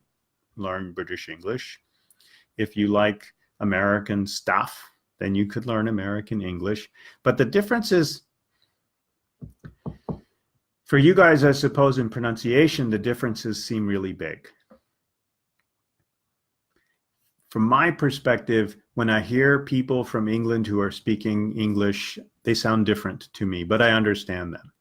A: learn British English. If you like American stuff, then you could learn American English. But the difference is, for you guys, I suppose, in pronunciation, the differences seem really big. From my perspective, when I hear people from England who are speaking English, they sound different to me, but I understand them.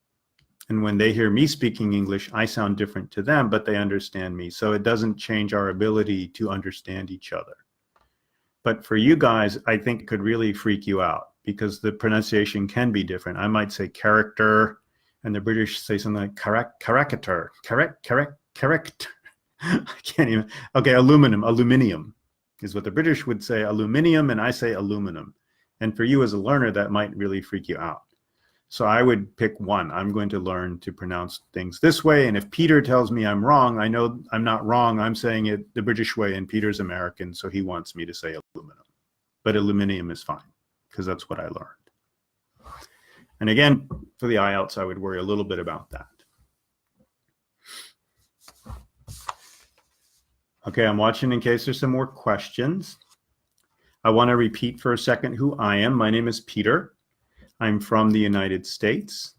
A: And when they hear me speaking English, I sound different to them, but they understand me. So it doesn't change our ability to understand each other. But for you guys, I think it could really freak you out because the pronunciation can be different. I might say character, and the British say something like character. I can't even. Okay, aluminium is what the British would say, aluminium, and I say aluminum. And for you as a learner, that might really freak you out. So I would pick one. I'm going to learn to pronounce things this way. And if Peter tells me I'm wrong, I know I'm not wrong. I'm saying it the British way, and Peter's American, so he wants me to say aluminum. But aluminium is fine, because that's what I learned. And again, for the IELTS, I would worry a little bit about that. Okay, I'm watching in case there's some more questions. I want to repeat for a second who I am. My name is Peter. I'm from the United States.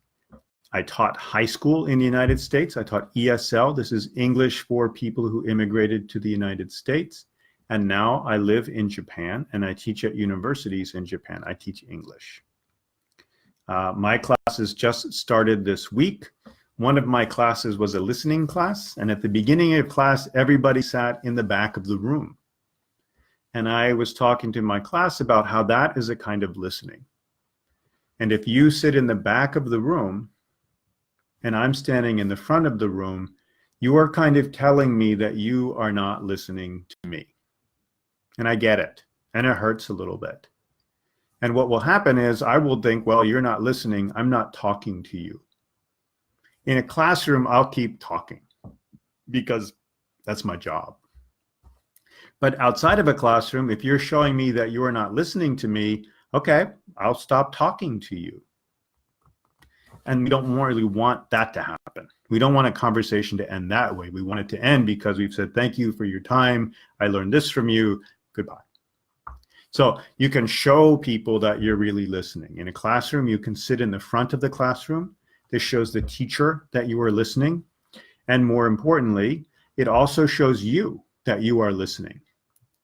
A: I taught high school in the United States. I taught ESL. This is English for people who immigrated to the United States. And now I live in Japan, and I teach at universities in Japan. I teach English. My classes just started this week. One of my classes was a listening class, and at the beginning of class, everybody sat in the back of the room. And I was talking to my class about how that is a kind of listening. And if you sit in the back of the room and I'm standing in the front of the room, you are kind of telling me that you are not listening to me. And I get it. And it hurts a little bit. And what will happen is I will think, well, you're not listening. I'm not talking to you. In a classroom, I'll keep talking because that's my job. But outside of a classroom, if you're showing me that you are not listening to me, okay, I'll stop talking to you. And we don't really want that to happen. We don't want a conversation to end that way. We want it to end because we've said, thank you for your time. I learned this from you. Goodbye. So you can show people that you're really listening. In a classroom, you can sit in the front of the classroom. This shows the teacher that you are listening. And more importantly, it also shows you that you are listening.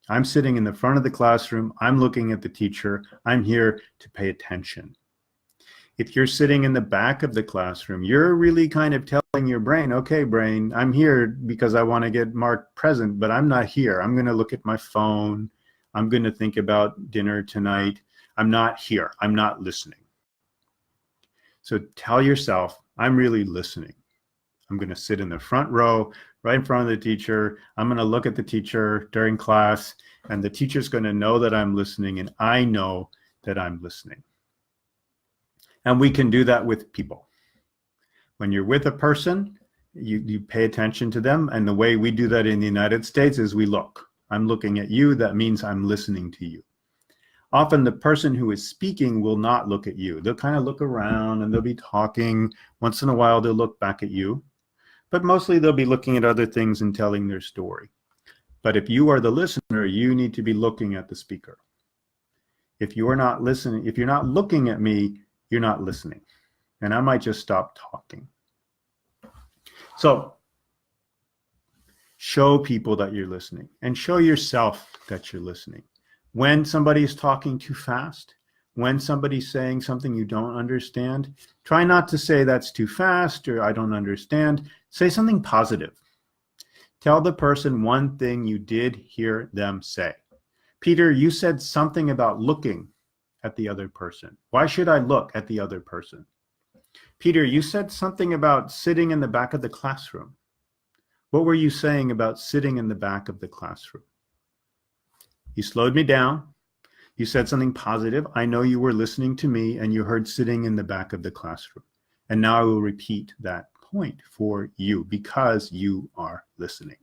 A: I'm sitting in the front of the classroom. I'm looking at the teacher. I'm here to pay attention. If you're sitting in the back of the classroom, you're really kind of telling your brain, okay, brain, I'm here because I want to get marked present, but I'm not here. I'm going to look at my phone. I'm going to think about dinner tonight. I'm not here. I'm not listening. So tell yourself, I'm really listening. I'm going to sit in the front row, right in front of the teacher. I'm going to look at the teacher during class, and the teacher's going to know that I'm listening, and I know that I'm listening. And we can do that with people. When you're with a person, you pay attention to them, and the way we do that in the United States is we look. I'm looking at you. That means I'm listening to you. Often the person who is speaking will not look at you. They'll kind of look around, and they'll be talking. Once in a while, they'll look back at you. But mostly they'll be looking at other things and telling their story. But if you are the listener, you need to be looking at the speaker. If you are not listening, if you're not looking at me, you're not listening. And I might just stop talking. So show people that you're listening, and show yourself that you're listening. When somebody is talking too fast, when somebody's saying something you don't understand, try not to say that's too fast or I don't understand. Say something positive. Tell the person one thing you did hear them say. Peter, you said something about looking at the other person. Why should I look at the other person? Peter, you said something about sitting in the back of the classroom. What were you saying about sitting in the back of the classroom? You slowed me down. You said something positive. I know you were listening to me and you heard sitting in the back of the classroom. And now I will repeat that point for you because you are listening.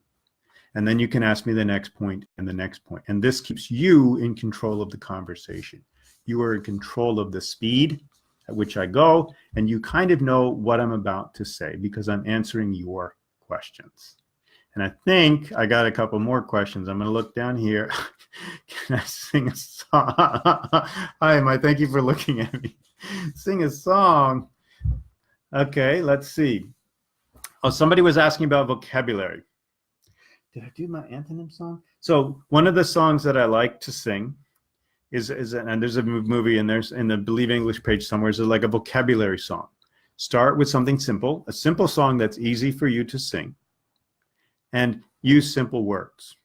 A: And then you can ask me the next point and the next point. And this keeps you in control of the conversation. You are in control of the speed at which I go, and you kind of know what I'm about to say because I'm answering your questions. And I think I got a couple more questions. I'm going to look down here. Can I sing a song? Hi, Mai. Thank you for looking at me. Sing a song. Okay, let's see. Oh, somebody was asking about vocabulary. Did I do my antonym song? So one of the songs that I like to sing is and there's a movie and there's in the Believe English page somewhere is like a vocabulary song. Start with something simple, a simple song that's easy for you to sing, and use simple words.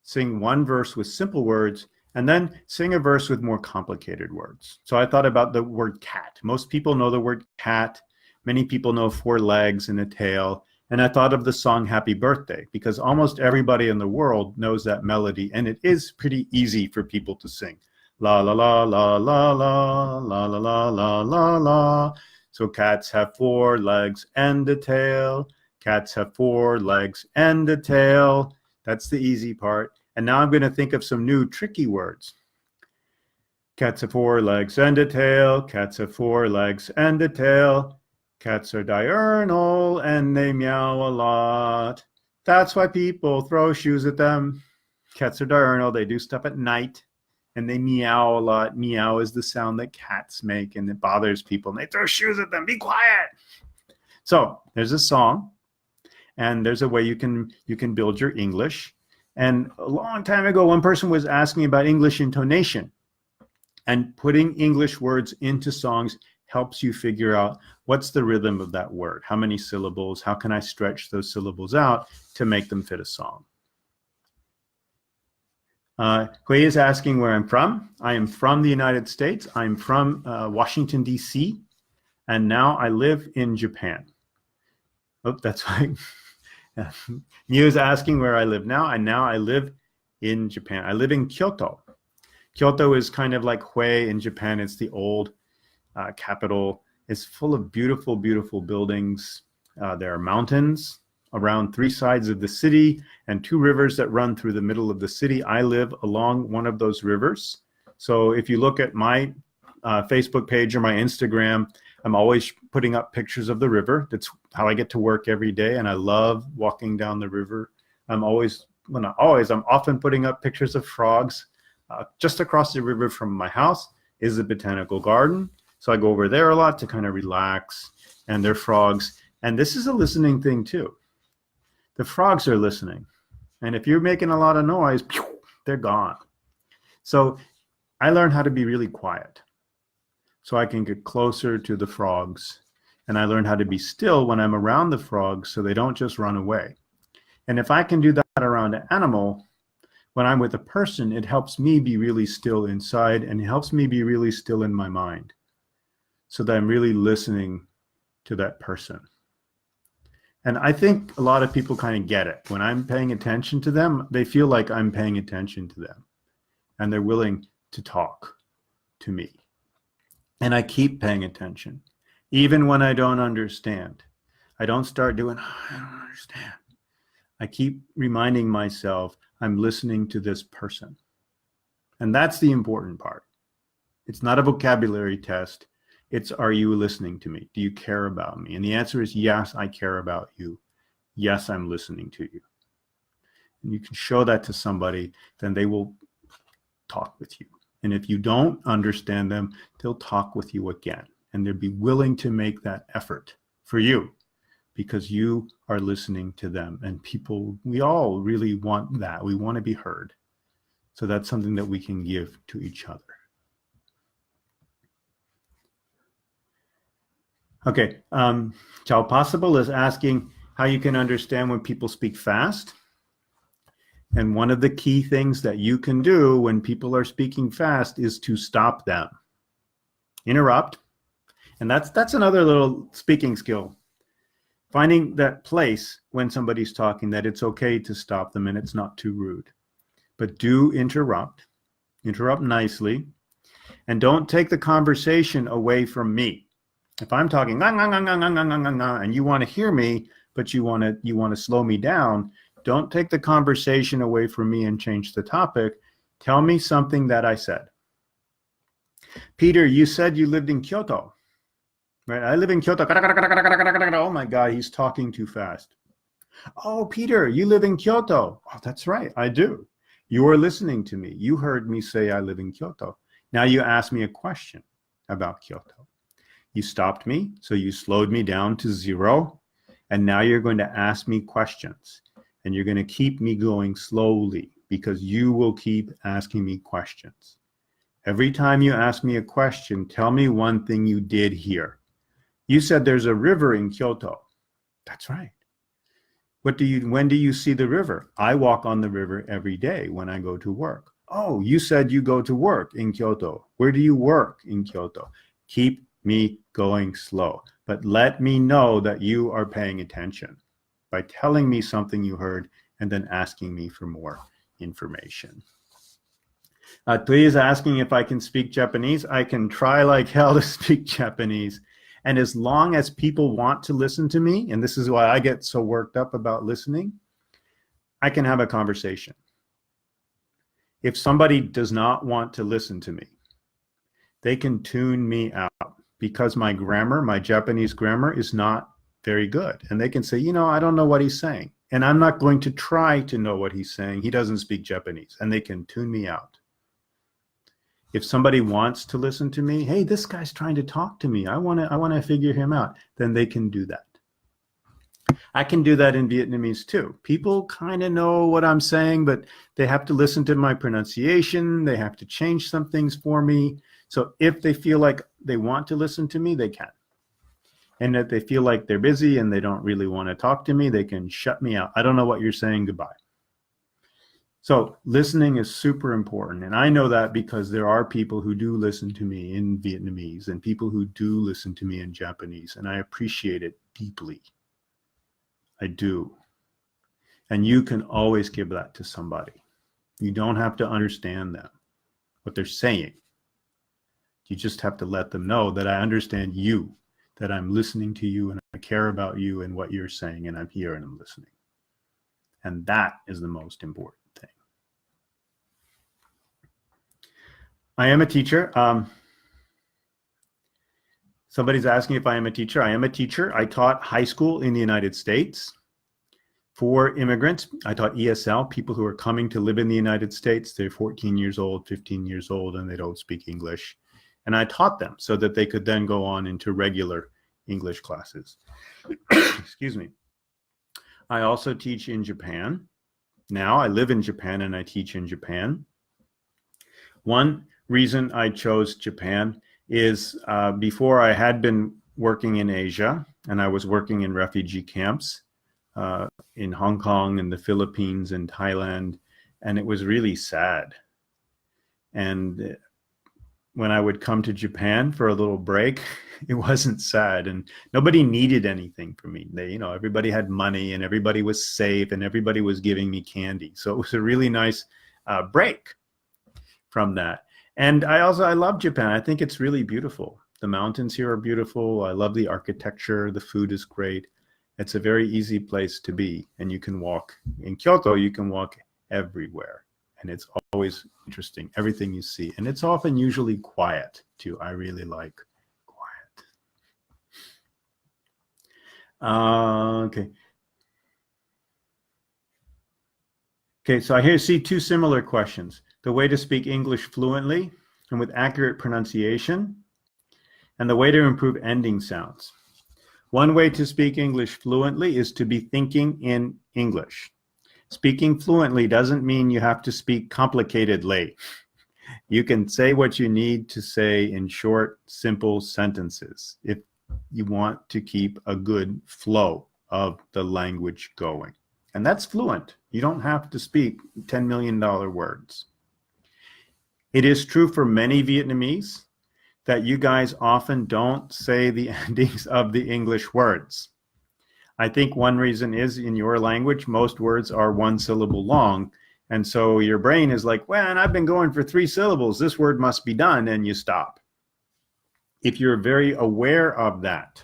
A: Sing one verse with simple words, and then sing a verse with more complicated words. So I thought about the word cat. Most people know the word cat. Many people know 4 legs and a tail. And I thought of the song Happy Birthday, because almost everybody in the world knows that melody, and it is pretty easy for people to sing. La la la la la la la la la la la la. So cats have 4 legs and a tail. Cats have 4 legs and a tail. That's the easy part. And now I'm going to think of some new tricky words. Cats have 4 legs and a tail. Cats have 4 legs and a tail. Cats are diurnal and they meow a lot. That's why people throw shoes at them. Cats are diurnal. They do stuff at night and they meow a lot. Meow is the sound that cats make, and it bothers people, and they throw shoes at them. Be quiet. So there's a song, and there's a way you can build your English. And a long time ago, one person was asking about English intonation, and putting English words into songs helps you figure out what's the rhythm of that word, how many syllables, how can I stretch those syllables out to make them fit a song. Hui is asking where I'm from. I am from the United States. I'm from Washington, D.C., and now I live in Japan. Oh, that's right. Miu is asking where I live now, and now I live in Japan. I live in Kyoto. Kyoto is kind of like Hui in Japan. It's the old capital. It's full of beautiful, beautiful buildings. There are mountains around 3 sides of the city and 2 rivers that run through the middle of the city. I live along one of those rivers. So if you look at my Facebook page or my Instagram, I'm always putting up pictures of the river. That's how I get to work every day, and I love walking down the river. I'm often putting up pictures of frogs. Just across the river from my house is the botanical garden. So I go over there a lot to kind of relax, and they're frogs. And this is a listening thing too. The frogs are listening. And if you're making a lot of noise, they're gone. So I learned how to be really quiet so I can get closer to the frogs. And I learned how to be still when I'm around the frogs so they don't just run away. And if I can do that around an animal, when I'm with a person, it helps me be really still inside, and it helps me be really still in my mind so that I'm really listening to that person. And I think a lot of people kind of get it. When I'm paying attention to them, they feel like I'm paying attention to them, and they're willing to talk to me. And I keep paying attention, even when I don't understand. I don't start doing, oh, I don't understand. I keep reminding myself I'm listening to this person. And that's the important part. It's not a vocabulary test. It's, are you listening to me? Do you care about me? And the answer is yes, I care about you. Yes, I'm listening to you. And you can show that to somebody, then they will talk with you. And if you don't understand them, they'll talk with you again. And they'll be willing to make that effort for you because you are listening to them. And people, we all really want that. We want to be heard. So that's something that we can give to each other. Okay, Ciao Possible is asking how you can understand when people speak fast. And one of the key things that you can do when people are speaking fast is to stop them. Interrupt. And that's another little speaking skill. Finding that place when somebody's talking that it's okay to stop them and it's not too rude. But do interrupt. Interrupt nicely. And don't take the conversation away from me. If I'm talking and you want to hear me, but you want to slow me down, don't take the conversation away from me and change the topic. Tell me something that I said. Peter, you said you lived in Kyoto. Right? I live in Kyoto. Oh my God, he's talking too fast. Oh, Peter, you live in Kyoto. Oh, that's right, I do. You are listening to me. You heard me say I live in Kyoto. Now you ask me a question about Kyoto. You stopped me, so you slowed me down to 0. And now you're going to ask me questions. And you're going to keep me going slowly because you will keep asking me questions. Every time you ask me a question, tell me one thing you did here. You said there's a river in Kyoto. That's right. When do you see the river? I walk on the river every day when I go to work. Oh, you said you go to work in Kyoto. Where do you work in Kyoto? Keep me going slow, but let me know that you are paying attention by telling me something you heard and then asking me for more information. Tui is asking if I can speak Japanese. I can try like hell to speak Japanese. And as long as people want to listen to me, and this is why I get so worked up about listening, I can have a conversation. If somebody does not want to listen to me, they can tune me out because my grammar, my Japanese grammar is not very good. And they can say, you know, I don't know what he's saying. And I'm not going to try to know what he's saying. He doesn't speak Japanese. And they can tune me out. If somebody wants to listen to me, hey, this guy's trying to talk to me. I want to figure him out. Then they can do that. I can do that in Vietnamese too. People kind of know what I'm saying, but they have to listen to my pronunciation. They have to change some things for me. So if they feel like they want to listen to me, they can. And if they feel like they're busy and they don't really want to talk to me, they can shut me out. I don't know what you're saying, goodbye. So listening is super important. And I know that because there are people who do listen to me in Vietnamese and people who do listen to me in Japanese. And I appreciate it deeply. I do. And you can always give that to somebody. You don't have to understand them, what they're saying. You just have to let them know that I understand you, that I'm listening to you and I care about you and what you're saying, and I'm here and I'm listening. And that is the most important thing. I am a teacher. Somebody's asking if I am a teacher. I am a teacher. I taught high school in the United States for immigrants. I taught ESL, people who are coming to live in the United States. They're 14 years old, 15 years old, and they don't speak English. And I taught them so that they could then go on into regular English classes. Excuse me. I also teach in Japan. Now I live in Japan and I teach in Japan. One reason I chose Japan is before I had been working in Asia, and I was working in refugee camps in Hong Kong and the Philippines and Thailand, and it was really sad. And when I would come to Japan for a little break, it wasn't sad, and nobody needed anything from me. They, you know, everybody had money and everybody was safe and everybody was giving me candy. So it was a really nice break from that. And I love Japan. I think it's really beautiful. The mountains here are beautiful. I love the architecture. The food is great. It's a very easy place to be. And you can walk in Kyoto, you can walk everywhere. And it's always interesting, everything you see. And it's often usually quiet too. I really like quiet. Okay. Okay, so I see two similar questions. The way to speak English fluently and with accurate pronunciation, and the way to improve ending sounds. One way to speak English fluently is to be thinking in English. Speaking fluently doesn't mean you have to speak complicatedly. You can say what you need to say in short, simple sentences if you want to keep a good flow of the language going. And that's fluent. You don't have to speak $10 million words. It is true for many Vietnamese that you guys often don't say the endings of the English words. I think one reason is in your language, most words are one syllable long. And so your brain is like, well, I've been going for 3 syllables. This word must be done. And you stop. If you're very aware of that,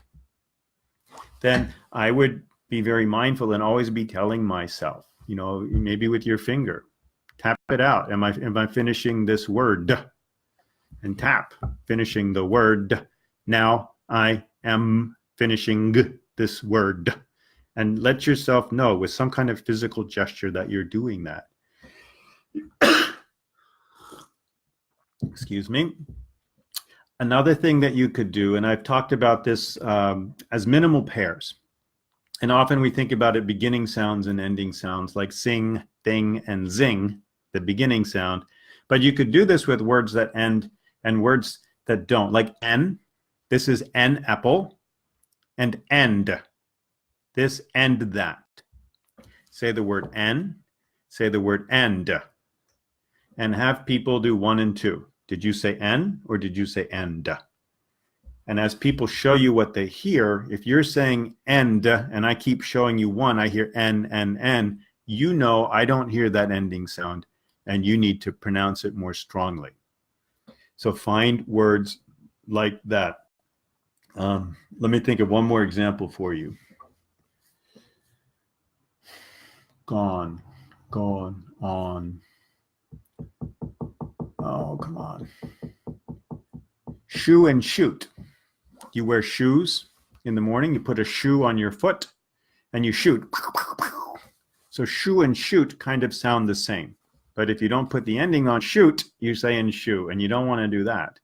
A: then I would be very mindful and always be telling myself, you know, maybe with your finger, tap it out. Am I finishing this word? And tap, finishing the word. Now I am finishing this word. And let yourself know with some kind of physical gesture that you're doing that. Excuse me. Another thing that you could do, and I've talked about this as minimal pairs. And often we think about it beginning sounds and ending sounds like sing, thing, and zing, the beginning sound. But you could do this with words that end and words that don't, like N. This is an apple. and end. This, end, that. Say the word en, say the word end, and have people do 1 and 2. Did you say en or did you say end? And as people show you what they hear, if you're saying end and I keep showing you 1, I hear en, you know I don't hear that ending sound and you need to pronounce it more strongly. So find words like that. Let me think of one more example for you. Gone, on. Oh, come on. Shoe and shoot. You wear shoes in the morning, you put a shoe on your foot and you shoot. So shoe and shoot kind of sound the same. But if you don't put the ending on shoot, you say in shoe, and you don't want to do that.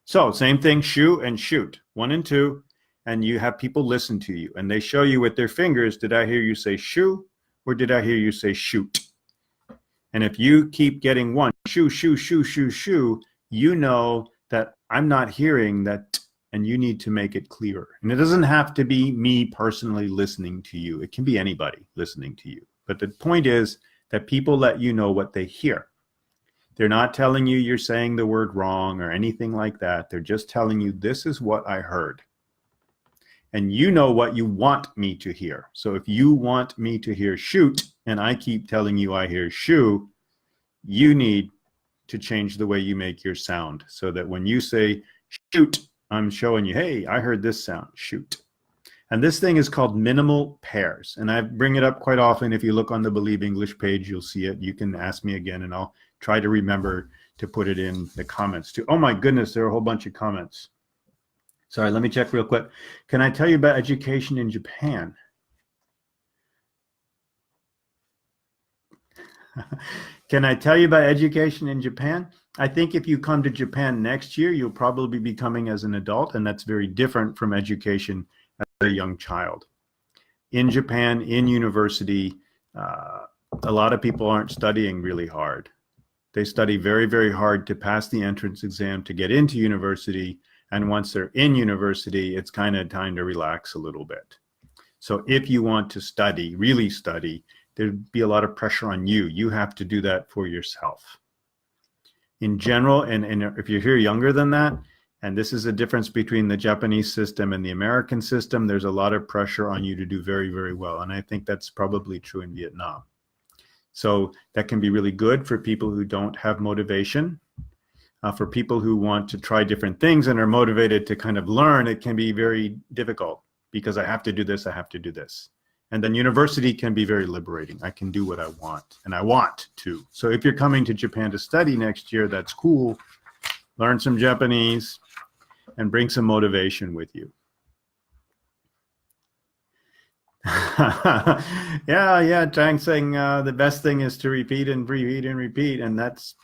A: So same thing, shoe and shoot, 1 and 2, and you have people listen to you and they show you with their fingers, did I hear you say shoe or did I hear you say shoot? And if you keep getting 1, shoe, shoe, shoe, shoe, shoe, you know that I'm not hearing that, and you need to make it clearer. And it doesn't have to be me personally listening to you. It can be anybody listening to you. But the point is that people let you know what they hear. They're not telling you you're saying the word wrong or anything like that. They're just telling you this is what I heard. And you know what you want me to hear. So if you want me to hear shoot and I keep telling you I hear shoe, you need to change the way you make your sound so that when you say shoot, I'm showing you, hey, I heard this sound, shoot. And this thing is called minimal pairs. And I bring it up quite often. If you look on the Believe English page, you'll see it. You can ask me again and I'll try to remember to put it in the comments too. Oh my goodness, there are a whole bunch of comments. Sorry, let me check real quick. Can I tell you about education in Japan? Can I tell you about education in Japan? I think if you come to Japan next year, you'll probably be coming as an adult, and that's very different from education as a young child. In Japan, in university, a lot of people aren't studying really hard. They study very, very hard to pass the entrance exam to get into university, and once they're in university, it's kind of time to relax a little bit. So if you want to study, really study, there'd be a lot of pressure on you. You have to do that for yourself. In general, and if you're here younger than that, and this is a difference between the Japanese system and the American system, there's a lot of pressure on you to do very, very well. And I think that's probably true in Vietnam. So that can be really good for people who don't have motivation. For people who want to try different things and are motivated to kind of learn, it can be very difficult because I have to do this, I have to do this. And then university can be very liberating. I can do what I want, and I want to. So if you're coming to Japan to study next year, that's cool. Learn some Japanese and bring some motivation with you. yeah, Trang saying the best thing is to repeat and repeat and repeat, and that's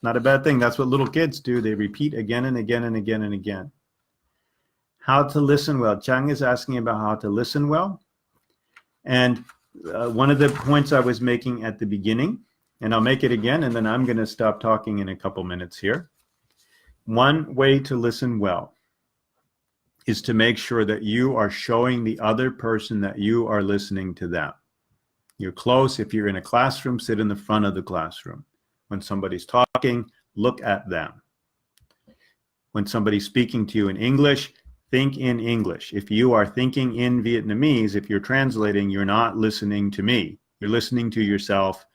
A: not a bad thing. That's what little kids do. They repeat again and again and again and again. How to listen well. Trang is asking about how to listen well. And one of the points I was making at the beginning, and I'll make it again, and then I'm going to stop talking in a couple minutes here. One way to listen well is to make sure that you are showing the other person that you are listening to them. You're close. If you're in a classroom, sit in the front of the classroom. When somebody's talking, look at them. When somebody's speaking to you in English, think in English. If you are thinking in Vietnamese, if you're translating, you're not listening to me. You're listening to yourself,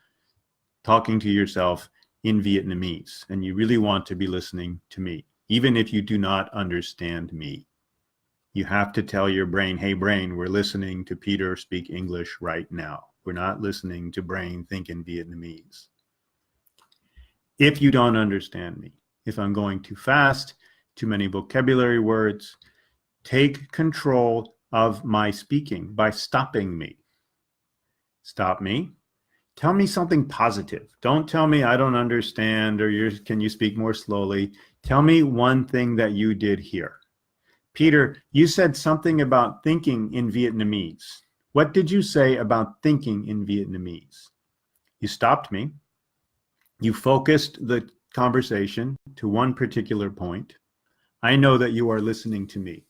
A: talking to yourself in Vietnamese. And you really want to be listening to me, even if you do not understand me. You have to tell your brain, hey, brain, we're listening to Peter speak English right now. We're not listening to brain think in Vietnamese. If you don't understand me, if I'm going too fast, too many vocabulary words, take control of my speaking by stopping me. Stop me. Tell me something positive. Don't tell me I don't understand or can you speak more slowly. Tell me one thing that you did here. Peter, you said something about thinking in Vietnamese. What did you say about thinking in Vietnamese? You stopped me. You focused the conversation to one particular point. I know that you are listening to me,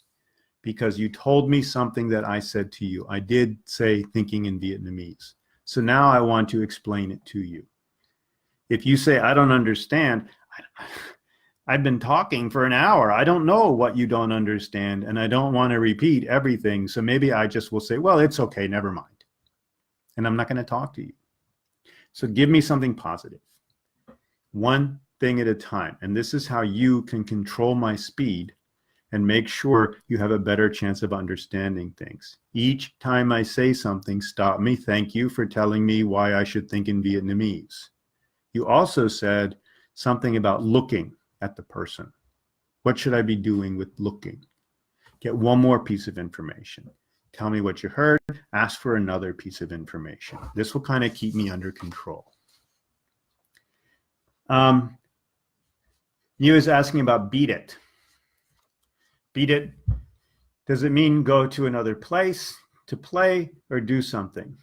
A: because you told me something that I said to you. I did say thinking in Vietnamese. So now I want to explain it to you. If you say, I don't understand, I've been talking for an hour. I don't know what you don't understand, and I don't want to repeat everything. So maybe I just will say, well, it's okay, never mind. And I'm not going to talk to you. So give me something positive. One thing at a time. And this is how you can control my speed and make sure you have a better chance of understanding things. Each time I say something, stop me. Thank you for telling me why I should think in Vietnamese. You also said something about looking at the person. What should I be doing with looking? Get one more piece of information. Tell me what you heard. Ask for another piece of information. This will kind of keep me under control. You is asking about beat it. Beat it. Does it mean go to another place to play or do something?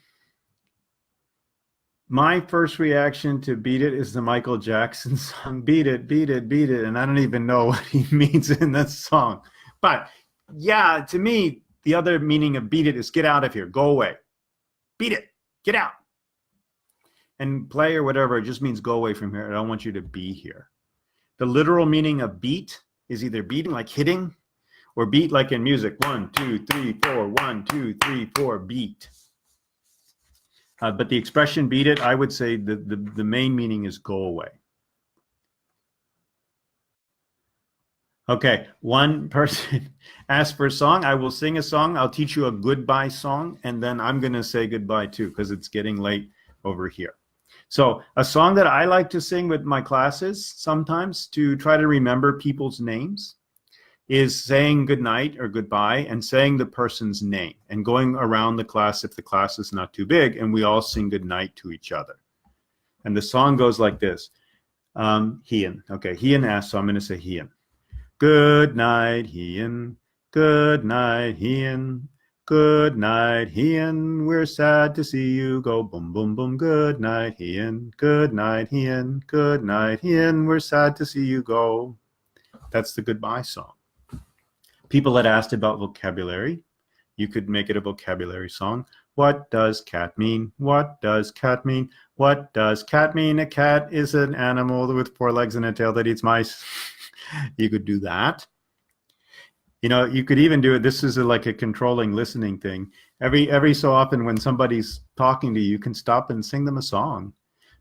A: My first reaction to Beat It is the Michael Jackson song, Beat It, Beat It, Beat It. And I don't even know what he means in that song. But yeah, to me, the other meaning of beat it is get out of here, go away. Beat it, get out. And play or whatever, it just means go away from here. I don't want you to be here. The literal meaning of beat is either beating, like hitting, or beat like in music. 1, 2, 3, 4, 1, 2, 3, 4, beat. But the expression beat it, I would say the main meaning is go away. Okay, one person asked for a song. I will sing a song. I'll teach you a goodbye song, and then I'm going to say goodbye too, because it's getting late over here. So a song that I like to sing with my classes sometimes to try to remember people's names is saying goodnight or goodbye and saying the person's name and going around the class if the class is not too big, and we all sing goodnight to each other. And the song goes like this. Hian. Okay, Hian asked, so I'm going to say Hian. Good night, Hian. Good night, Hian. Good night, Hian. We're sad to see you go. Boom, boom, boom. Good night, Hian. Good night, Hian. Good night, Hian. We're sad to see you go. That's the goodbye song. People had asked about vocabulary. You could make it a vocabulary song. What does cat mean? What does cat mean? What does cat mean? A cat is an animal with 4 legs and a tail that eats mice. You could do that. You know, you could even do it. This is like a controlling listening thing. Every so often when somebody's talking to you, you can stop and sing them a song.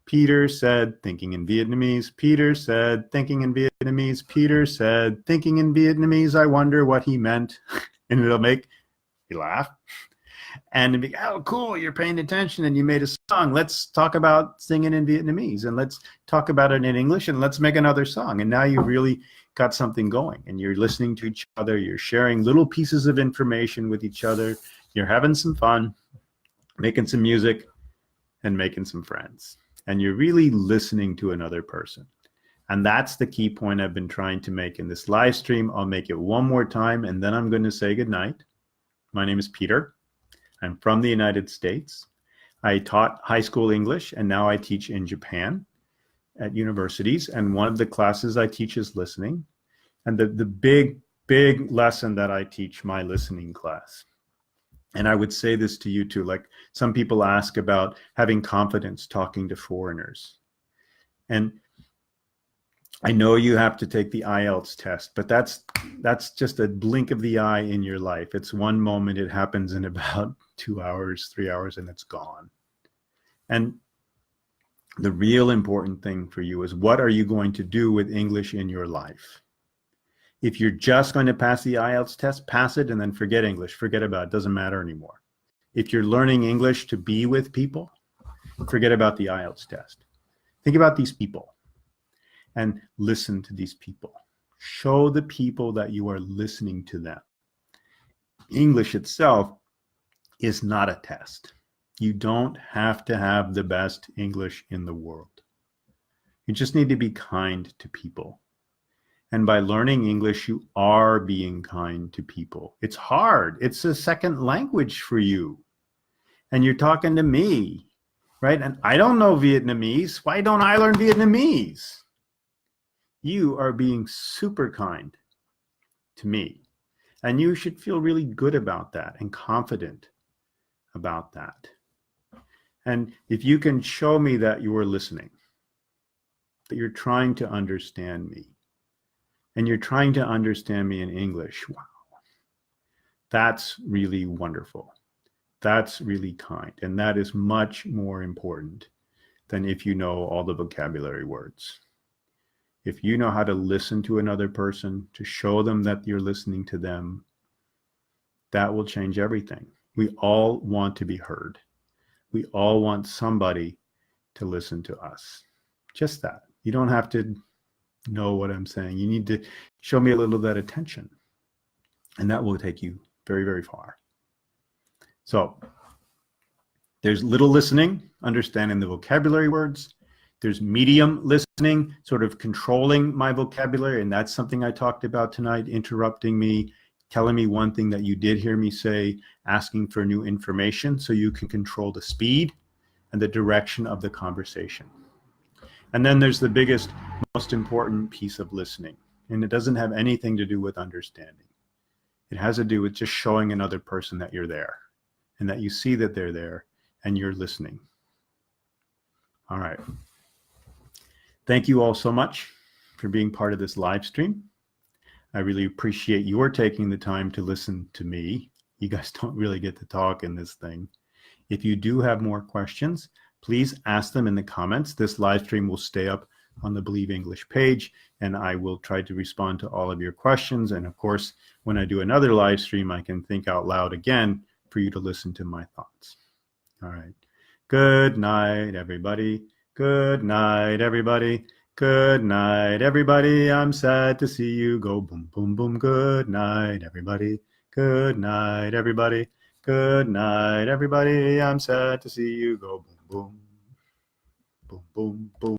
A: Peter said, thinking in Vietnamese. Peter said, thinking in Vietnamese. Peter said, thinking in Vietnamese. I wonder what he meant. And it'll make you laugh. And it'll be, oh, cool, you're paying attention and you made a song. Let's talk about singing in Vietnamese, and let's talk about it in English, and let's make another song. And now you've really got something going, and you're listening to each other. You're sharing little pieces of information with each other. You're having some fun, making some music, and making some friends. And you're really listening to another person. And that's the key point I've been trying to make in this live stream. I'll make it one more time, and then I'm going to say goodnight. My name is Peter. I'm from the United States. I taught high school English, and now I teach in Japan at universities. And one of the classes I teach is listening. And the big lesson that I teach my listening class. And I would say this to you too, like some people ask about having confidence talking to foreigners. And I know you have to take the IELTS test, but that's just a blink of the eye in your life. It's one moment, it happens in about 2 hours, 3 hours, and it's gone. And the real important thing for you is, what are you going to do with English in your life? If you're just going to pass the IELTS test, pass it and then forget English. Forget about it. It doesn't matter anymore. If you're learning English to be with people, forget about the IELTS test. Think about these people and listen to these people. Show the people that you are listening to them. English itself is not a test. You don't have to have the best English in the world. You just need to be kind to people. And by learning English, you are being kind to people. It's hard. It's a second language for you. And you're talking to me, right? And I don't know Vietnamese. Why don't I learn Vietnamese? You are being super kind to me. And you should feel really good about that and confident about that. And if you can show me that you are listening, that you're trying to understand me, and you're trying to understand me in English, wow, that's really wonderful. That's really kind. And that is much more important than if you know all the vocabulary words. If you know how to listen to another person, to show them that you're listening to them, that will change everything. We all want to be heard. We all want somebody to listen to us. Just that. You don't have to know what I'm saying. You need to show me a little of that attention. And that will take you very, very far. So there's little listening, understanding the vocabulary words. There's medium listening, sort of controlling my vocabulary. And that's something I talked about tonight, interrupting me, telling me one thing that you did hear me say, asking for new information so you can control the speed and the direction of the conversation. And then there's the biggest, most important piece of listening. And it doesn't have anything to do with understanding. It has to do with just showing another person that you're there and that you see that they're there and you're listening. All right. Thank you all so much for being part of this live stream. I really appreciate your taking the time to listen to me. You guys don't really get to talk in this thing. If you do have more questions, please ask them in the comments. This live stream will stay up on the Believe English page, and I will try to respond to all of your questions. And of course, when I do another live stream, I can think out loud again for you to listen to my thoughts. All right. Good night, everybody. Good night, everybody. Good night, everybody. I'm sad to see you go. Boom, boom, boom. Good night, everybody. Good night, everybody. Good night, everybody. I'm sad to see you go. Boom, boom. Boom, boom, boom.